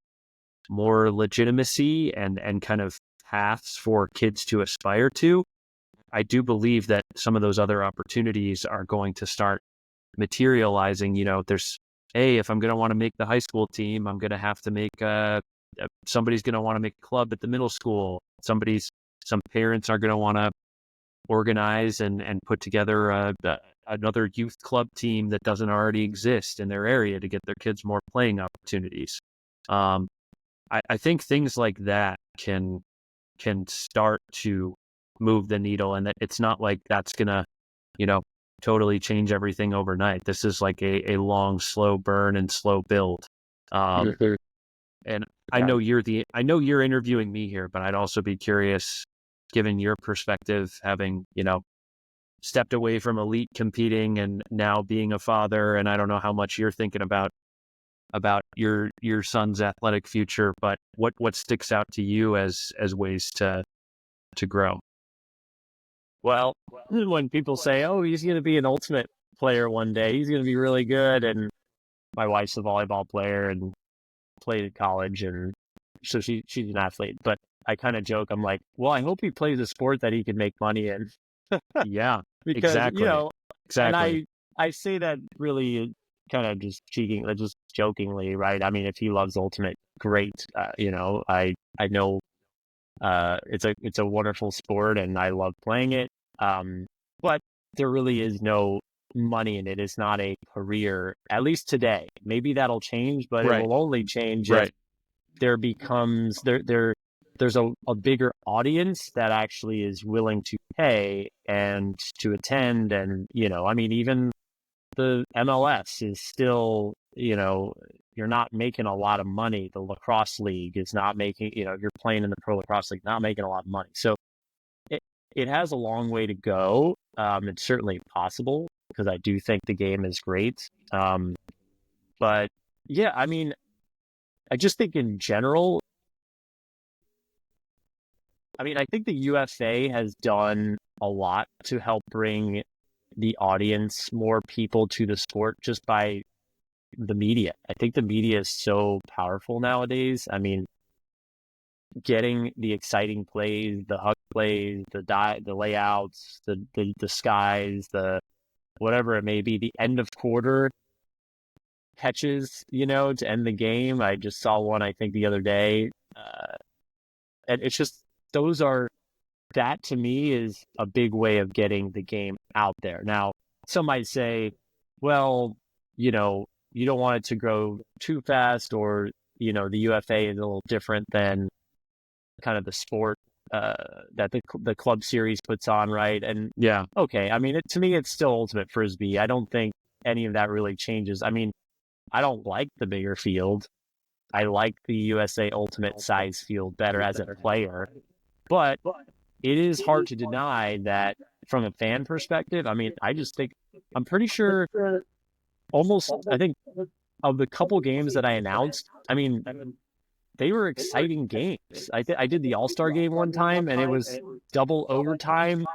more legitimacy and kind of paths for kids to aspire to, I do believe that some of those other opportunities are going to start materializing. If I'm going to want to make the high school team, I'm going to have to make somebody's going to want to make a club at the middle school. Some parents are going to want to organize and put together another youth club team that doesn't already exist in their area to get their kids more playing opportunities. I think things like that can start to move the needle, and that it's not like that's going to, totally change everything overnight. This is like a long, slow burn and slow build. And I know you're interviewing me here, but I'd also be curious, given your perspective, having, stepped away from elite competing and now being a father. And I don't know how much you're thinking about your son's athletic future, but what sticks out to you as ways to grow? Well, when people say, oh, he's going to be an ultimate player one day, he's going to be really good. And my wife's a volleyball player and played at college, and so she's an athlete. But I kind of joke, I'm like, well, I hope he plays a sport that he can make money in. Yeah, because exactly. And Exactly. I say that really kind of just jokingly, right? I mean, if he loves Ultimate, great. I know it's a wonderful sport and I love playing it. But there really is no money in it. It's not a career, at least today. Maybe that'll change, but it Right. will only change if Right. there's a bigger audience that actually is willing to pay and to attend. And, I mean, even the MLS is still, you're not making a lot of money. The lacrosse league is not making, if you're playing in the pro lacrosse league, not making a lot of money. So it, it has a long way to go. It's certainly possible because I do think the game is great. But yeah, I mean, I just think in general, I mean, I think the UFA has done a lot to help bring the audience, more people to the sport just by the media. I think the media is so powerful nowadays. I mean, getting the exciting plays, the hug plays, the layouts, the skies, the whatever it may be, the end of quarter catches, to end the game. I just saw one, I think, the other day. And it's just, those are, that to me is a big way of getting the game out there. Now, some might say, well, you don't want it to go too fast, or, the UFA is a little different than kind of the sport that the club series puts on, right? And Yeah. okay, I mean, to me, it's still Ultimate Frisbee. I don't think any of that really changes. I mean, I don't like the bigger field. I like the USA Ultimate size field better as a player, but it is hard to deny that from a fan perspective. I mean, I just think, I'm pretty sure I think of the couple games that I announced, I mean, they were exciting games. I did the All-Star game one time and it was double overtime.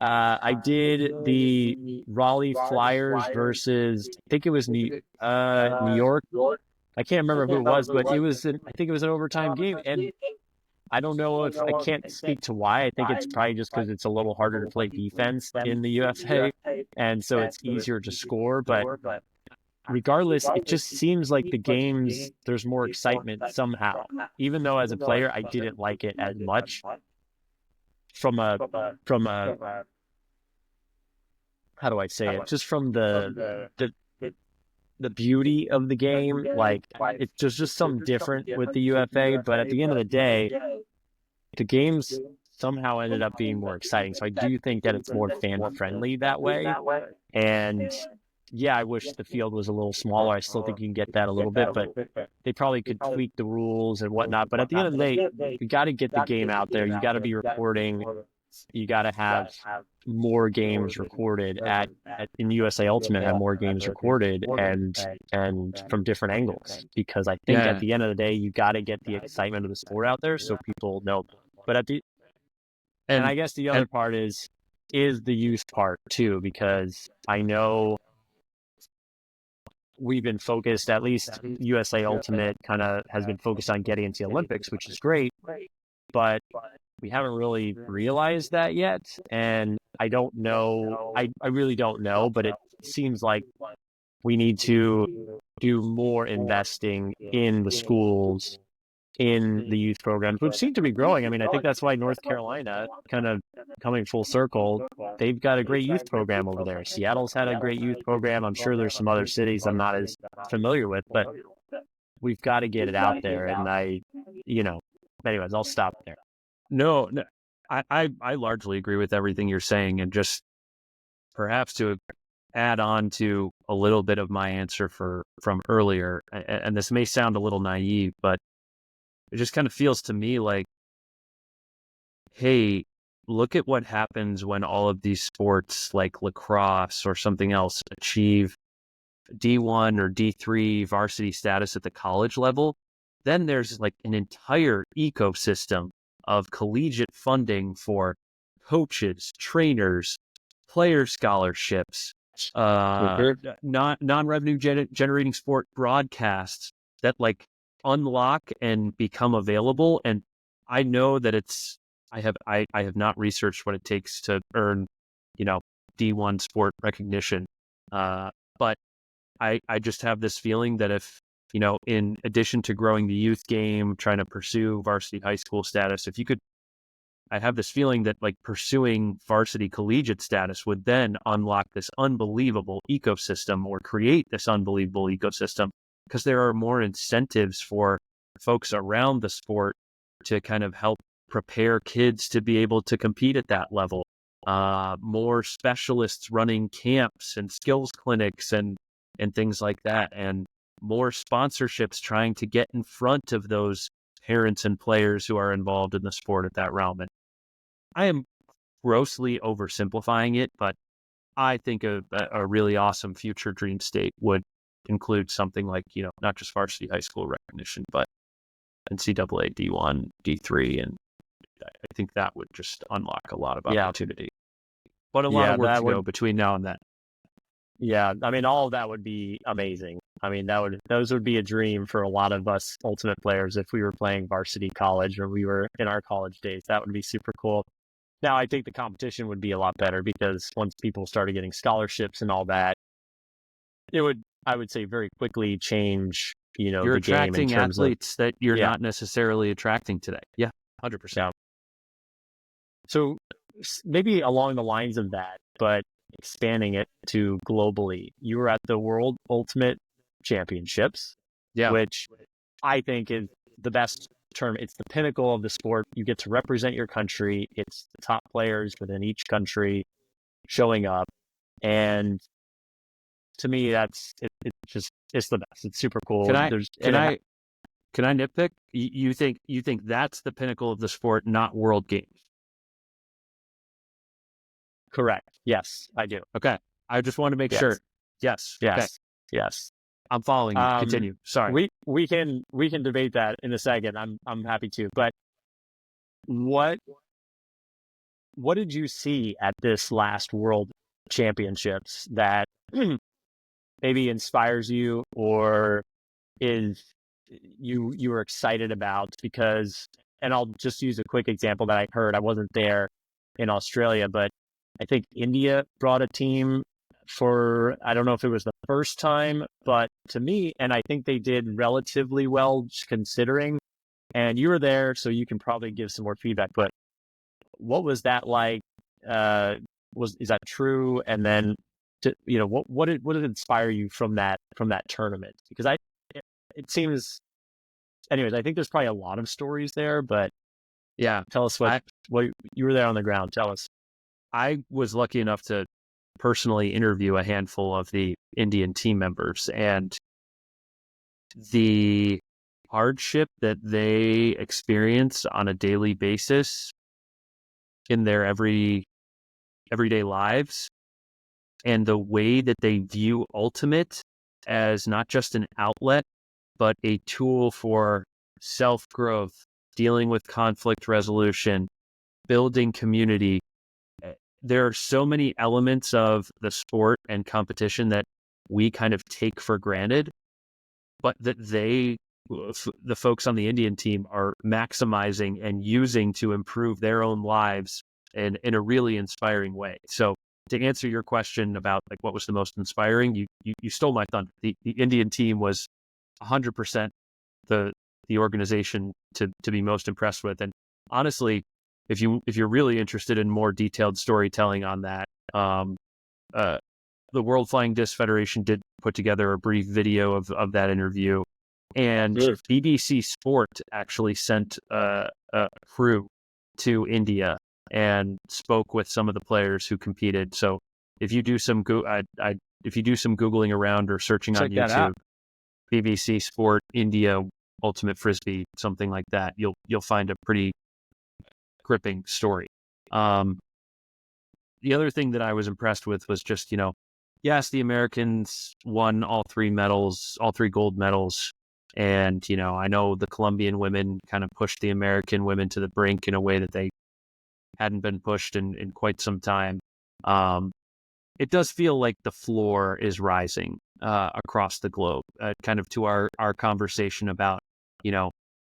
I did the Raleigh Flyers versus, I think it was New York. I can't remember who it was, but I think it was an overtime game. And I don't know, if I can't speak to why. I think it's probably just because it's a little harder to play defense in the UFA, and so it's easier to score. But regardless, it just seems like the games, there's more excitement somehow. Even though as a player, I didn't like it as much from a how do I say it? Just from the beauty of the game. Like, it's just something different with the UFA. But at the end of the day, the games somehow ended up being more exciting. So I do think that it's more fan friendly that way. And yeah, I wish the field was a little smaller. I still think you can get that a little bit, but they probably could tweak the rules and whatnot. But at the end of the day, you got to get the game out there. You got to be reporting. You got to have more games recorded in USA Ultimate, have more games recorded and from different angles, because I think at the end of the day, you got to get the excitement of the sport out there so people know. But and I guess the other part is the youth part too, because I know we've been focused, at least USA Ultimate kind of has been focused on getting into the Olympics, which is great, but we haven't really realized that yet. And I don't know, I really don't know, but it seems like we need to do more investing in the schools, in the youth programs, which seem to be growing. I mean, I think that's why North Carolina, kind of coming full circle, they've got a great youth program over there. Seattle's had a great youth program. I'm sure there's some other cities I'm not as familiar with, but we've got to get it out there. And anyways, I'll stop there. No, I largely agree with everything you're saying, and just perhaps to add on to a little bit of my answer from earlier, and this may sound a little naive, but it just kind of feels to me like, hey, look at what happens when all of these sports like lacrosse or something else achieve D1 or D3 varsity status at the college level. Then there's like an entire ecosystem of collegiate funding for coaches, trainers, player scholarships, non-revenue generating sport broadcasts that like unlock and become available. And I know that I have not researched what it takes to earn, D1 sport recognition. But I just have this feeling that if, in addition to growing the youth game, trying to pursue varsity high school status, I have this feeling that like pursuing varsity collegiate status would then unlock this unbelievable ecosystem or create this unbelievable ecosystem, because there are more incentives for folks around the sport to kind of help prepare kids to be able to compete at that level. More specialists running camps and skills clinics and things like that, and more sponsorships trying to get in front of those parents and players who are involved in the sport at that realm. And I am grossly oversimplifying it, but I think a really awesome future dream state would include something like, not just varsity high school recognition, but NCAA D1, D3. And I think that would just unlock a lot of opportunity. But a lot of work to go between now and then. Yeah, I mean, all of that would be amazing. I mean, those would be a dream for a lot of us ultimate players if we were playing varsity college or we were in our college days. That would be super cool. Now, I think the competition would be a lot better because once people started getting scholarships and all that, it would, I would say, very quickly change, you're the game in attracting terms athletes that you're not necessarily attracting today. Yeah, 100%. Yeah. So maybe along the lines of that, but expanding it to globally, you were at the World Ultimate Championships, which I think is the best term. It's the pinnacle of the sport. You get to represent your country. It's the top players within each country showing up. And to me, it's the best. It's super cool. Can I nitpick? You think that's the pinnacle of the sport, not World Games? Correct. Yes, I do. Okay. I just want to make sure. Yes. Okay. Yes. I'm following you. Continue. Sorry. We can debate that in a second. I'm happy to. But what did you see at this last World Championships that maybe inspires you or is you were excited about? Because, and I'll just use a quick example that I heard. I wasn't there in Australia, but I think India brought a team for, I don't know if it was the first time, but to me, and I think they did relatively well considering, and you were there, so you can probably give some more feedback, but what was that like? Is that true? And then, what did inspire you from that tournament? Because it seems, anyways, I think there's probably a lot of stories there, but yeah, tell us what you were there on the ground. Tell us. I was lucky enough to personally interview a handful of the Indian team members, and the hardship that they experience on a daily basis in their everyday lives, and the way that they view Ultimate as not just an outlet, but a tool for self-growth, dealing with conflict resolution, building community. There are so many elements of the sport and competition that we kind of take for granted, but that the folks on the Indian team are maximizing and using to improve their own lives in a really inspiring way. So to answer your question about like what was the most inspiring, you stole my thunder. The Indian team was 100% the organization to be most impressed with. And honestly, if you're really interested in more detailed storytelling on that, the World Flying Disc Federation did put together a brief video of that interview, and BBC Sport actually sent a crew to India and spoke with some of the players who competed. So if you do some Googling around or searching on YouTube, BBC Sport India Ultimate Frisbee, something like that, you'll find a pretty gripping story. The other thing that I was impressed with was just, yes, the Americans won all three gold medals. And, I know the Colombian women kind of pushed the American women to the brink in a way that they hadn't been pushed in quite some time. It does feel like the floor is rising across the globe, kind of to our conversation about,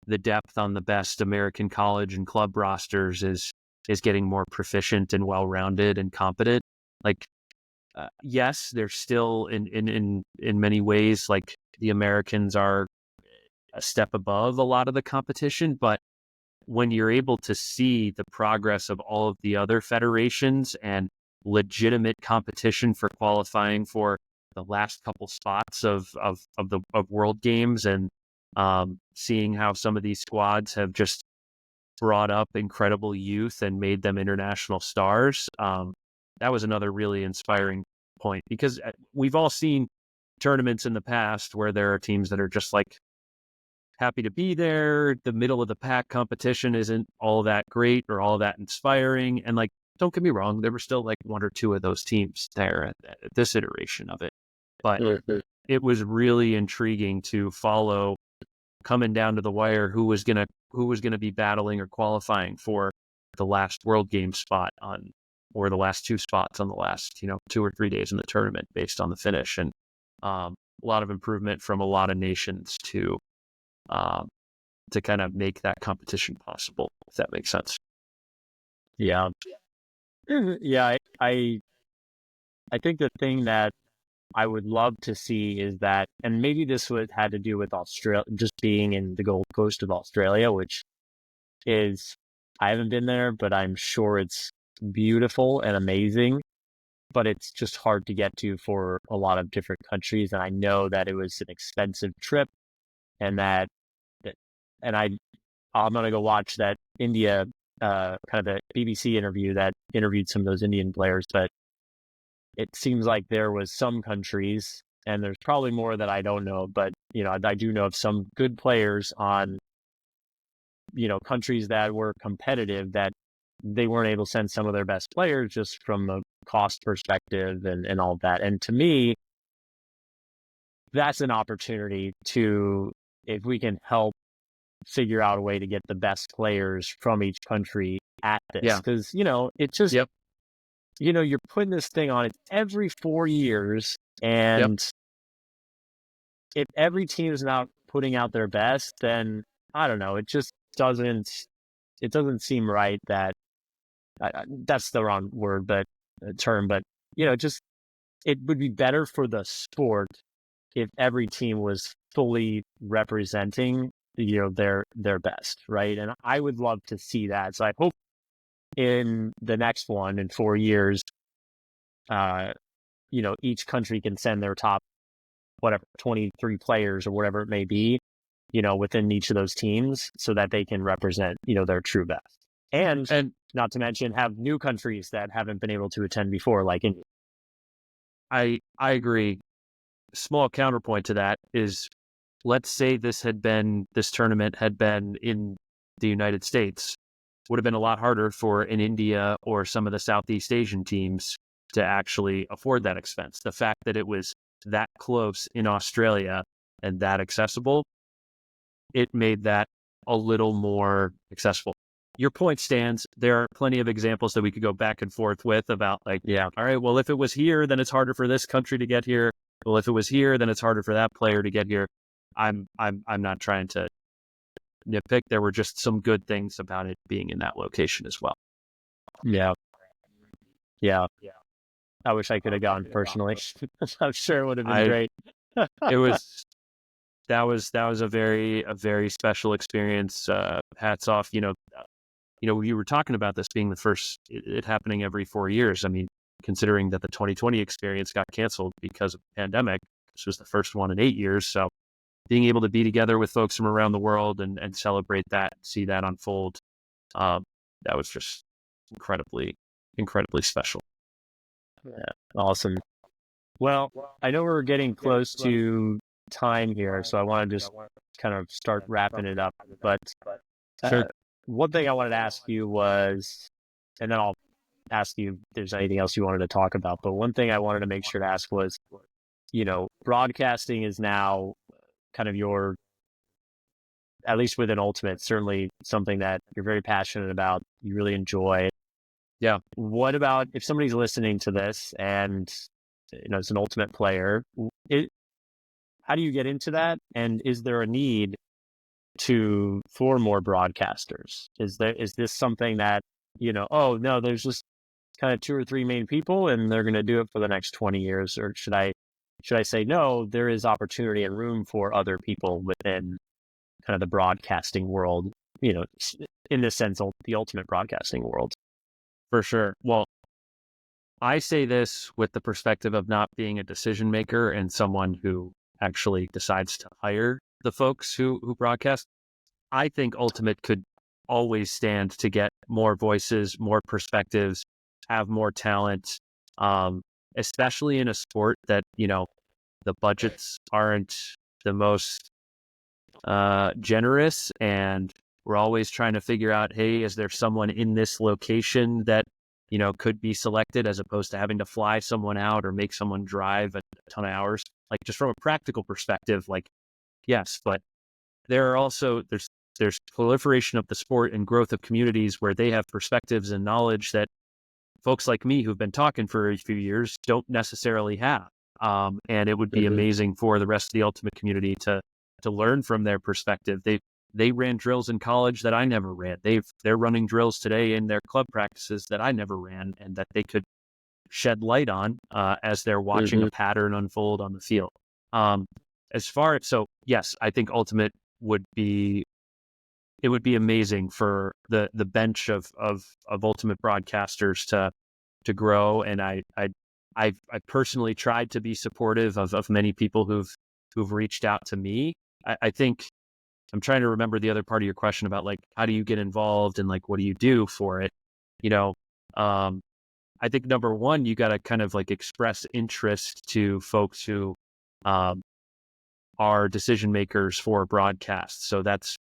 the depth on the best American college and club rosters is getting more proficient and well-rounded and competent. Like yes, they're still in many ways like the Americans are a step above a lot of the competition, but when you're able to see the progress of all of the other federations and legitimate competition for qualifying for the last couple spots of World Games, and seeing how some of these squads have just brought up incredible youth and made them international stars, that was another really inspiring point, because we've all seen tournaments in the past where there are teams that are just like happy to be there. The middle of the pack competition isn't all that great or all that inspiring. And like, don't get me wrong, there were still like one or two of those teams there at this iteration of it. But it was really intriguing to follow, coming down to the wire, who was gonna be battling or qualifying for the last World Game spot on, or the last two spots on the last 2 or 3 days in the tournament based on the finish. And a lot of improvement from a lot of nations to kind of make that competition possible, if that makes sense. Yeah. Yeah. I think the thing that I would love to see is that, and maybe this had to do with Australia, just being in the Gold Coast of Australia, which is, I haven't been there, but I'm sure it's beautiful and amazing, but it's just hard to get to for a lot of different countries. And I know that it was an expensive trip, and I'm going to go watch that India, kind of the BBC interview that interviewed some of those Indian players, but it seems like there was some countries, and there's probably more that I don't know, but I do know of some good players on countries that were competitive, that they weren't able to send some of their best players just from a cost perspective and all of that. And to me, that's an opportunity to, if we can help figure out a way to get the best players from each country at this, because it just Yep. You're putting this thing on, it's every 4 years, and if every team is not putting out their best, then I don't know, it just doesn't seem right. That that's the wrong word, but term, but just, it would be better for the sport if every team was fully representing their best, right? And I would love to see that. So I hope in the next one in 4 years, each country can send their top, whatever, 23 players or whatever it may be, within each of those teams, so that they can represent, their true best. And not to mention have new countries that haven't been able to attend before, like India. I agree. Small counterpoint to that is, let's say this tournament had been in the United States, would have been a lot harder for an India or some of the Southeast Asian teams to actually afford that expense. The fact that it was that close in Australia and that accessible, it made that a little more accessible. Your point stands. There are plenty of examples that we could go back and forth with about, like, all right, well, if it was here, then it's harder for this country to get here. Well, if it was here, then it's harder for that player to get here. I'm not trying to nitpick. There were just some good things about it being in that location as well. Yeah. I wish I could have gone personally. I'm sure it would have been great. That was a very special experience. Hats off. We were talking about this being the first, it happening every 4 years. I mean, considering that the 2020 experience got canceled because of the pandemic, this was the first one in 8 years. So being able to be together with folks from around the world and celebrate that, see that unfold, that was just incredibly special. Yeah, awesome. Well, I know we're getting close to time here, so I want to just kind of start wrapping it up. But one thing I wanted to ask you was, and then I'll ask you if there's anything else you wanted to talk about, but one thing I wanted to make sure to ask was, broadcasting is now kind of your, at least within Ultimate, certainly something that you're very passionate about, you really enjoy. Yeah. What about if somebody's listening to this and it's an Ultimate player? How do you get into that? And is there a need for more broadcasters? Is this something that oh no, there's just kind of two or three main people and they're going to do it for the next 20 years? Or should I say, no, there is opportunity and room for other people within kind of the broadcasting world, in this sense, the ultimate broadcasting world? For sure. Well, I say this with the perspective of not being a decision maker and someone who actually decides to hire the folks who broadcast. I think Ultimate could always stand to get more voices, more perspectives, have more talent, especially in a sport that, the budgets aren't the most generous, and we're always trying to figure out, hey, is there someone in this location that could be selected, as opposed to having to fly someone out or make someone drive a ton of hours. Like, just from a practical perspective, like, yes, but there are also there's proliferation of the sport and growth of communities where they have perspectives and knowledge that folks like me who've been talking for a few years don't necessarily have. And it would be amazing for the rest of the Ultimate community to learn from their perspective. They ran drills in college that I never ran. They're running drills today in their club practices that I never ran, and that they could shed light on as they're watching a pattern unfold on the field. So yes, I think Ultimate would be amazing for the bench of Ultimate broadcasters to grow. And I personally tried to be supportive of many people who've reached out to me. I think I'm trying to remember the other part of your question about, like, how do you get involved and, like, what do you do for it? I think number one, you got to kind of, like, express interest to folks who are decision makers for broadcasts. So that's,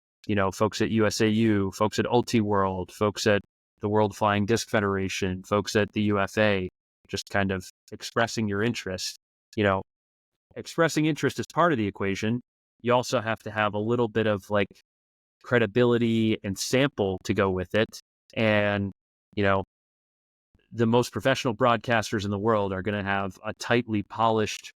folks at USAU, folks at Ultiworld, folks at the World Flying Disc Federation, folks at the UFA, just kind of expressing your interest. Expressing interest is part of the equation. You also have to have a little bit of, like, credibility and sample to go with it. And, the most professional broadcasters in the world are going to have a tightly polished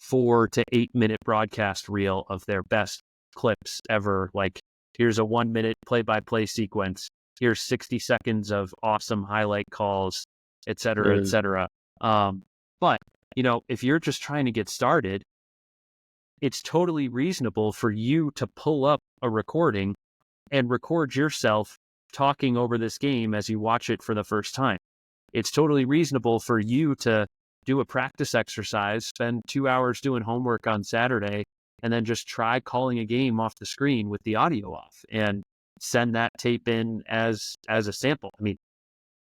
4 to 8 minute broadcast reel of their best clips ever. Like, here's a 1 minute play-by-play sequence. Here's 60 seconds of awesome highlight calls, et cetera, et cetera. But, if you're just trying to get started, it's totally reasonable for you to pull up a recording and record yourself talking over this game as you watch it for the first time. It's totally reasonable for you to do a practice exercise, spend 2 hours doing homework on Saturday, and then just try calling a game off the screen with the audio off and send that tape in as a sample. I mean,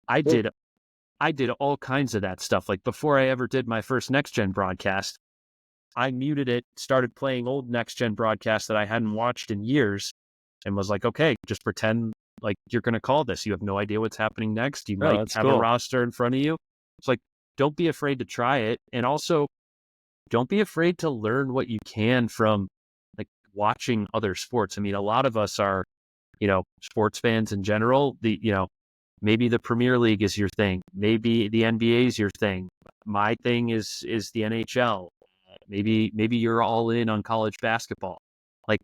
I did all kinds of that stuff. Like, before I ever did my first Next Gen broadcast, I muted it, started playing old Next Gen broadcasts that I hadn't watched in years, and was like, okay, just pretend like you're going to call this. You have no idea what's happening next. You might have a roster in front of you. It's like, don't be afraid to try it. And also, don't be afraid to learn what you can from, like, watching other sports. I mean, a lot of us are, sports fans in general. Maybe the Premier League is your thing. Maybe the NBA is your thing. My thing is the NHL. Maybe you're all in on college basketball. Like,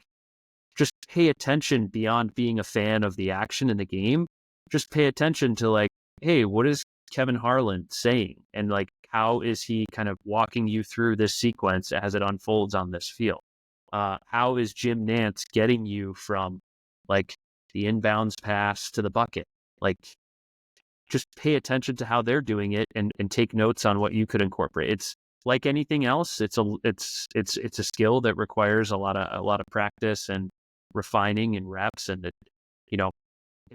just pay attention beyond being a fan of the action in the game. Just pay attention to, like, hey, what is Kevin Harlan saying? And, like, how is he kind of walking you through this sequence as it unfolds on this field? How is Jim Nantz getting you from, like, the inbounds pass to the bucket? Like, just pay attention to how they're doing it and take notes on what you could incorporate. It's like anything else. It's a skill that requires a lot of practice and refining and reps, and it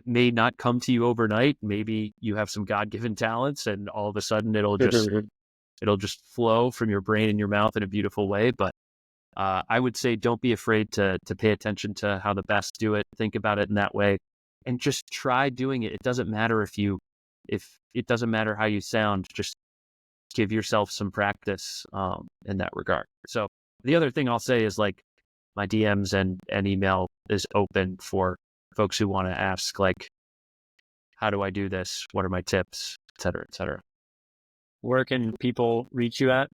may not come to you overnight. Maybe you have some God-given talents and all of a sudden it'll just flow from your brain and your mouth in a beautiful way. But I would say, don't be afraid to pay attention to how the best do it. Think about it in that way and just try doing it. It doesn't matter if it doesn't matter how you sound, just give yourself some practice in that regard. So the other thing I'll say is, like, my DMs and email is open for folks who want to ask, like, how do I do this? What are my tips, et cetera, et cetera. Where can people reach you at?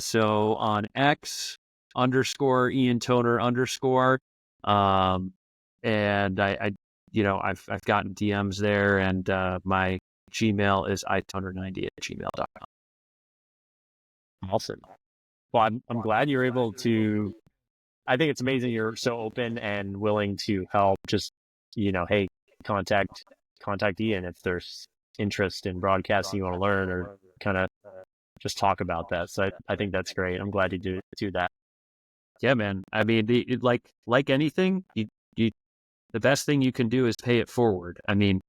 So on X _ Ian Toner _ and I've gotten DMs there, and my Gmail is itoner90@gmail.com. Awesome. Well, I'm glad you're able to. I think it's amazing you're so open and willing to help. Just, hey, contact Ian if there's interest in broadcasting you want to learn, or kind of just talk about that. So I think that's great. I'm glad you do that. Yeah, man. I mean, like anything, you the best thing you can do is pay it forward. I mean,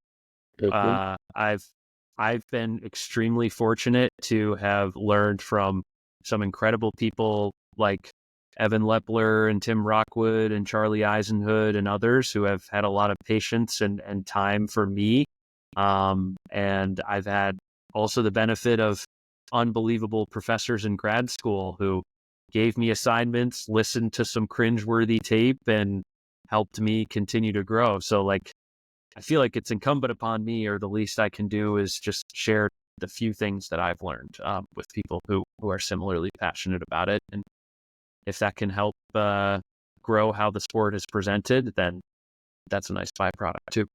I've been extremely fortunate to have learned from some incredible people like Evan Lepler and Tim Rockwood and Charlie Eisenhood and others who have had a lot of patience and time for me. And I've had also the benefit of unbelievable professors in grad school who gave me assignments, listened to some cringeworthy tape, and helped me continue to grow. So I feel like it's incumbent upon me, or the least I can do is just share the few things that I've learned with people who are similarly passionate about it. And if that can help grow how the sport is presented, then that's a nice byproduct too.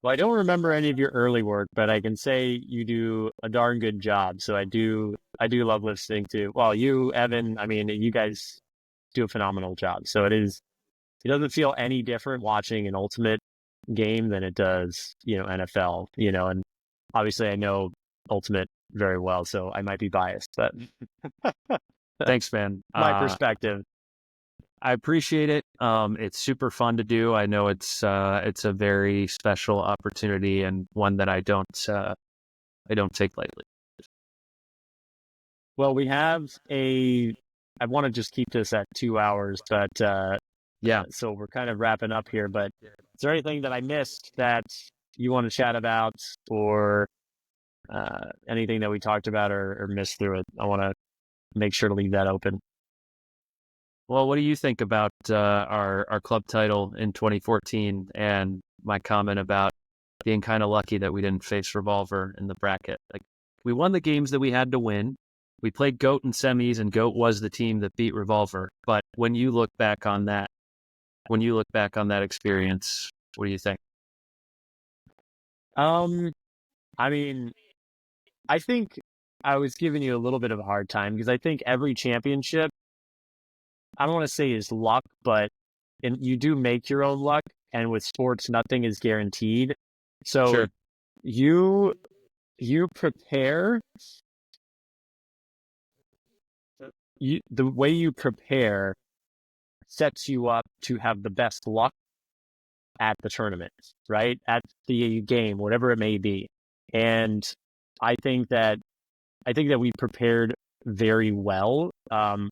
Well, I don't remember any of your early work, but I can say you do a darn good job. So I do love listening to, well, you, Evan, I mean, you guys do a phenomenal job. So it doesn't feel any different watching an Ultimate game than it does, NFL, and obviously I know Ultimate very well, so I might be biased, but thanks, man. My perspective. I appreciate it. It's super fun to do. I know it's a very special opportunity and one that I don't take lightly. Well, I want to just keep this at 2 hours, but yeah. So we're kind of wrapping up here, but is there anything that I missed that you want to chat about, or anything that we talked about or missed through it? I want to make sure to leave that open. Well, what do you think about our club title in 2014 and my comment about being kind of lucky that we didn't face Revolver in the bracket? Like, we won the games that we had to win. We played GOAT in semis, and GOAT was the team that beat Revolver. But when you look back on that experience, what do you think? I mean, I think I was giving you a little bit of a hard time because I think every championship, I don't want to say is luck, but you do make your own luck. And with sports, nothing is guaranteed. So sure. you prepare. The way you prepare sets you up to have the best luck at the tournament, right? At the game, whatever it may be. And I think that we prepared very well.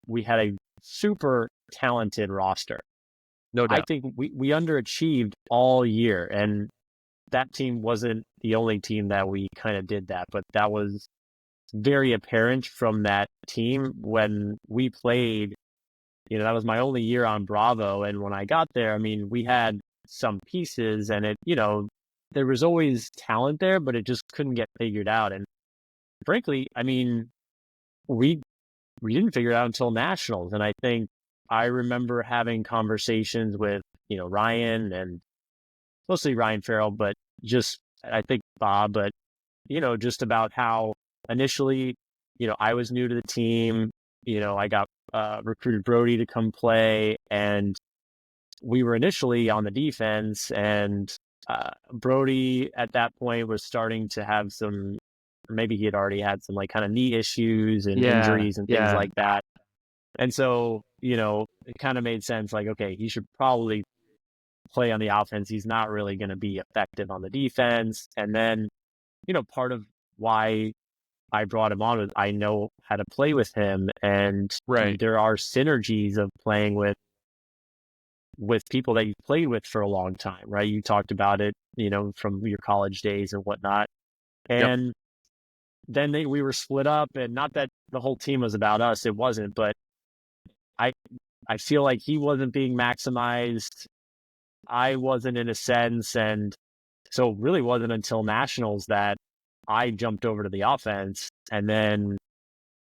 We had a super talented roster. No doubt. I think we underachieved all year, and that team wasn't the only team that we kind of did that, but that was very apparent from that team when we played. That was my only year on Bravo, and when I got there, I mean, we had some pieces, and there was always talent there, but it just couldn't get figured out. And frankly, I mean, we didn't figure it out until nationals. And I think I remember having conversations with, Ryan, and mostly Ryan Farrell, but just, I think Bob, but, just about how initially, I was new to the team. I got recruited Brody to come play, and we were initially on the defense, and Brody at that point was starting to have some, or maybe he had already had some kind of knee issues and injuries and things like that. And so, it kind of made sense, okay, he should probably play on the offense. He's not really going to be effective on the defense. And then, part of why I brought him on was I know how to play with him, and there are synergies of playing with people that you've played with for a long time, right? You talked about it, from your college days and whatnot. And then we were split up, and not that the whole team was about us, it wasn't, but I feel like he wasn't being maximized. I wasn't, in a sense. And so it really wasn't until nationals that I jumped over to the offense, and then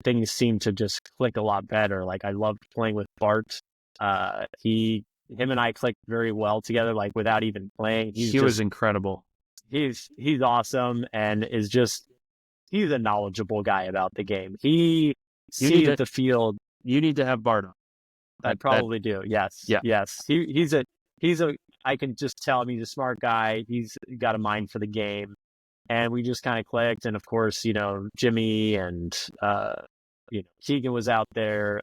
things seemed to just click a lot better. I loved playing with Bart. Him and I clicked very well together, without even playing. He was incredible. he's awesome and he's a knowledgeable guy about the game. He sees the field. You need to have Bart on. I probably do. Yes. Yeah. Yes. He's a, I can just tell him he's a smart guy. He's got a mind for the game. And we just kind of clicked. And of course, Jimmy and, Keegan was out there.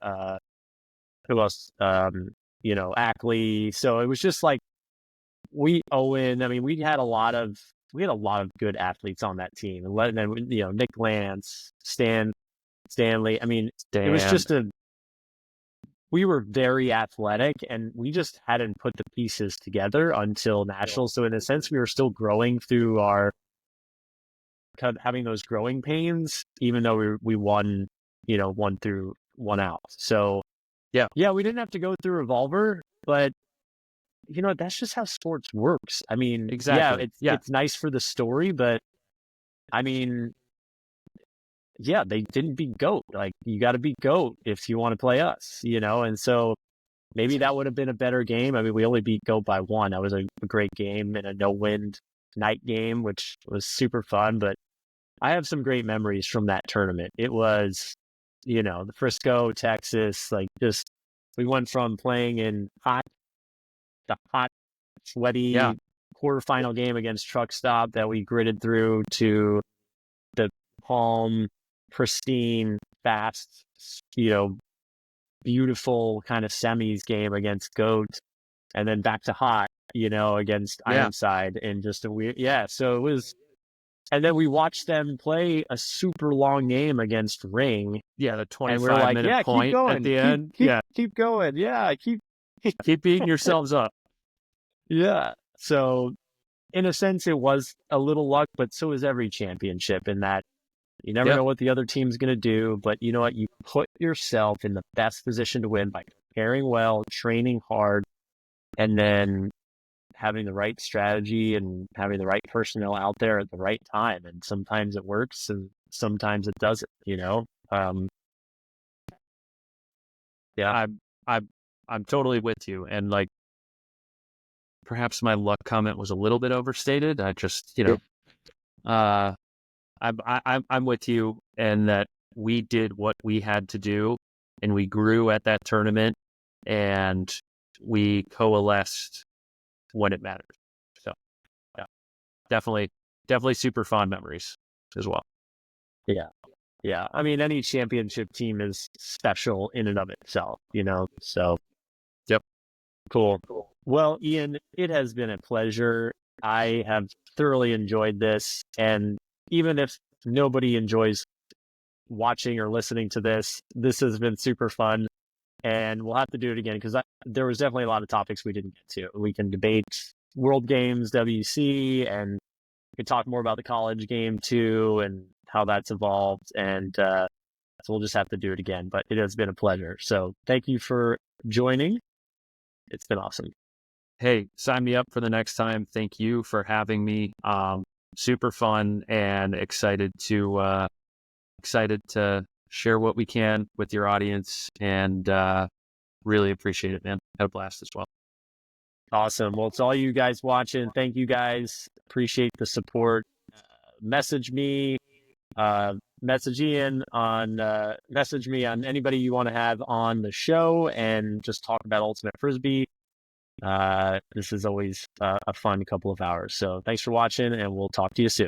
Who else? Ackley. So it was just like Owen. I mean, we had a lot of good athletes on that team. And then, Nick Lance, Stanley. I mean, it was just we were very athletic and we just hadn't put the pieces together until nationals. So in a sense, we were still growing through our kind of having those growing pains, even though we won, 1 out. So yeah, we didn't have to go through Revolver, but that's just how sports works. I mean, exactly. It's nice for the story, but I mean, yeah, they didn't beat GOAT. Like, you got to beat GOAT if you want to play us, and so maybe that would have been a better game. I mean, we only beat GOAT by 1. That was a great game and a no-wind night game, which was super fun. But I have some great memories from that tournament. It was, the Frisco, Texas, like just, we went from playing in the hot, sweaty quarterfinal game against Truck Stop that we gritted through to the calm, pristine, fast, beautiful kind of semis game against GOAT, and then back to hot, against Ironside, and just a weird, so it was. And then we watched them play a super long game against Ring. Yeah, the 25-minute point keep going. At the end. Keep going. Yeah, keep beating yourselves up. Yeah. So in a sense, it was a little luck, but so is every championship in that you never know what the other team's going to do. But you know what? You put yourself in the best position to win by preparing well, training hard, and then having the right strategy and having the right personnel out there at the right time. And sometimes it works and sometimes it doesn't, I'm totally with you. And like, perhaps my luck comment was a little bit overstated. I just, I'm with you, and that we did what we had to do, and we grew at that tournament, and we coalesced when it mattered. So, yeah, definitely super fond memories as well. Yeah. I mean, any championship team is special in and of itself, so. Yep. Cool. Well, Ian, it has been a pleasure. I have thoroughly enjoyed this. And even if nobody enjoys watching or listening to this has been super fun. And we'll have to do it again because there was definitely a lot of topics we didn't get to. We can debate World Games, WC, and we can talk more about the college game too and how that's evolved. And so we'll just have to do it again. But it has been a pleasure. So thank you for joining. It's been awesome. Hey, sign me up for the next time. Thank you for having me. Super fun and excited to share what we can with your audience, and really appreciate it, man. Had a blast as well. Awesome. Well, it's all you guys watching. Thank you guys. Appreciate the support. Message me, message Ian message me on anybody you want to have on the show and just talk about Ultimate Frisbee. This is always a fun couple of hours. So thanks for watching, and we'll talk to you soon.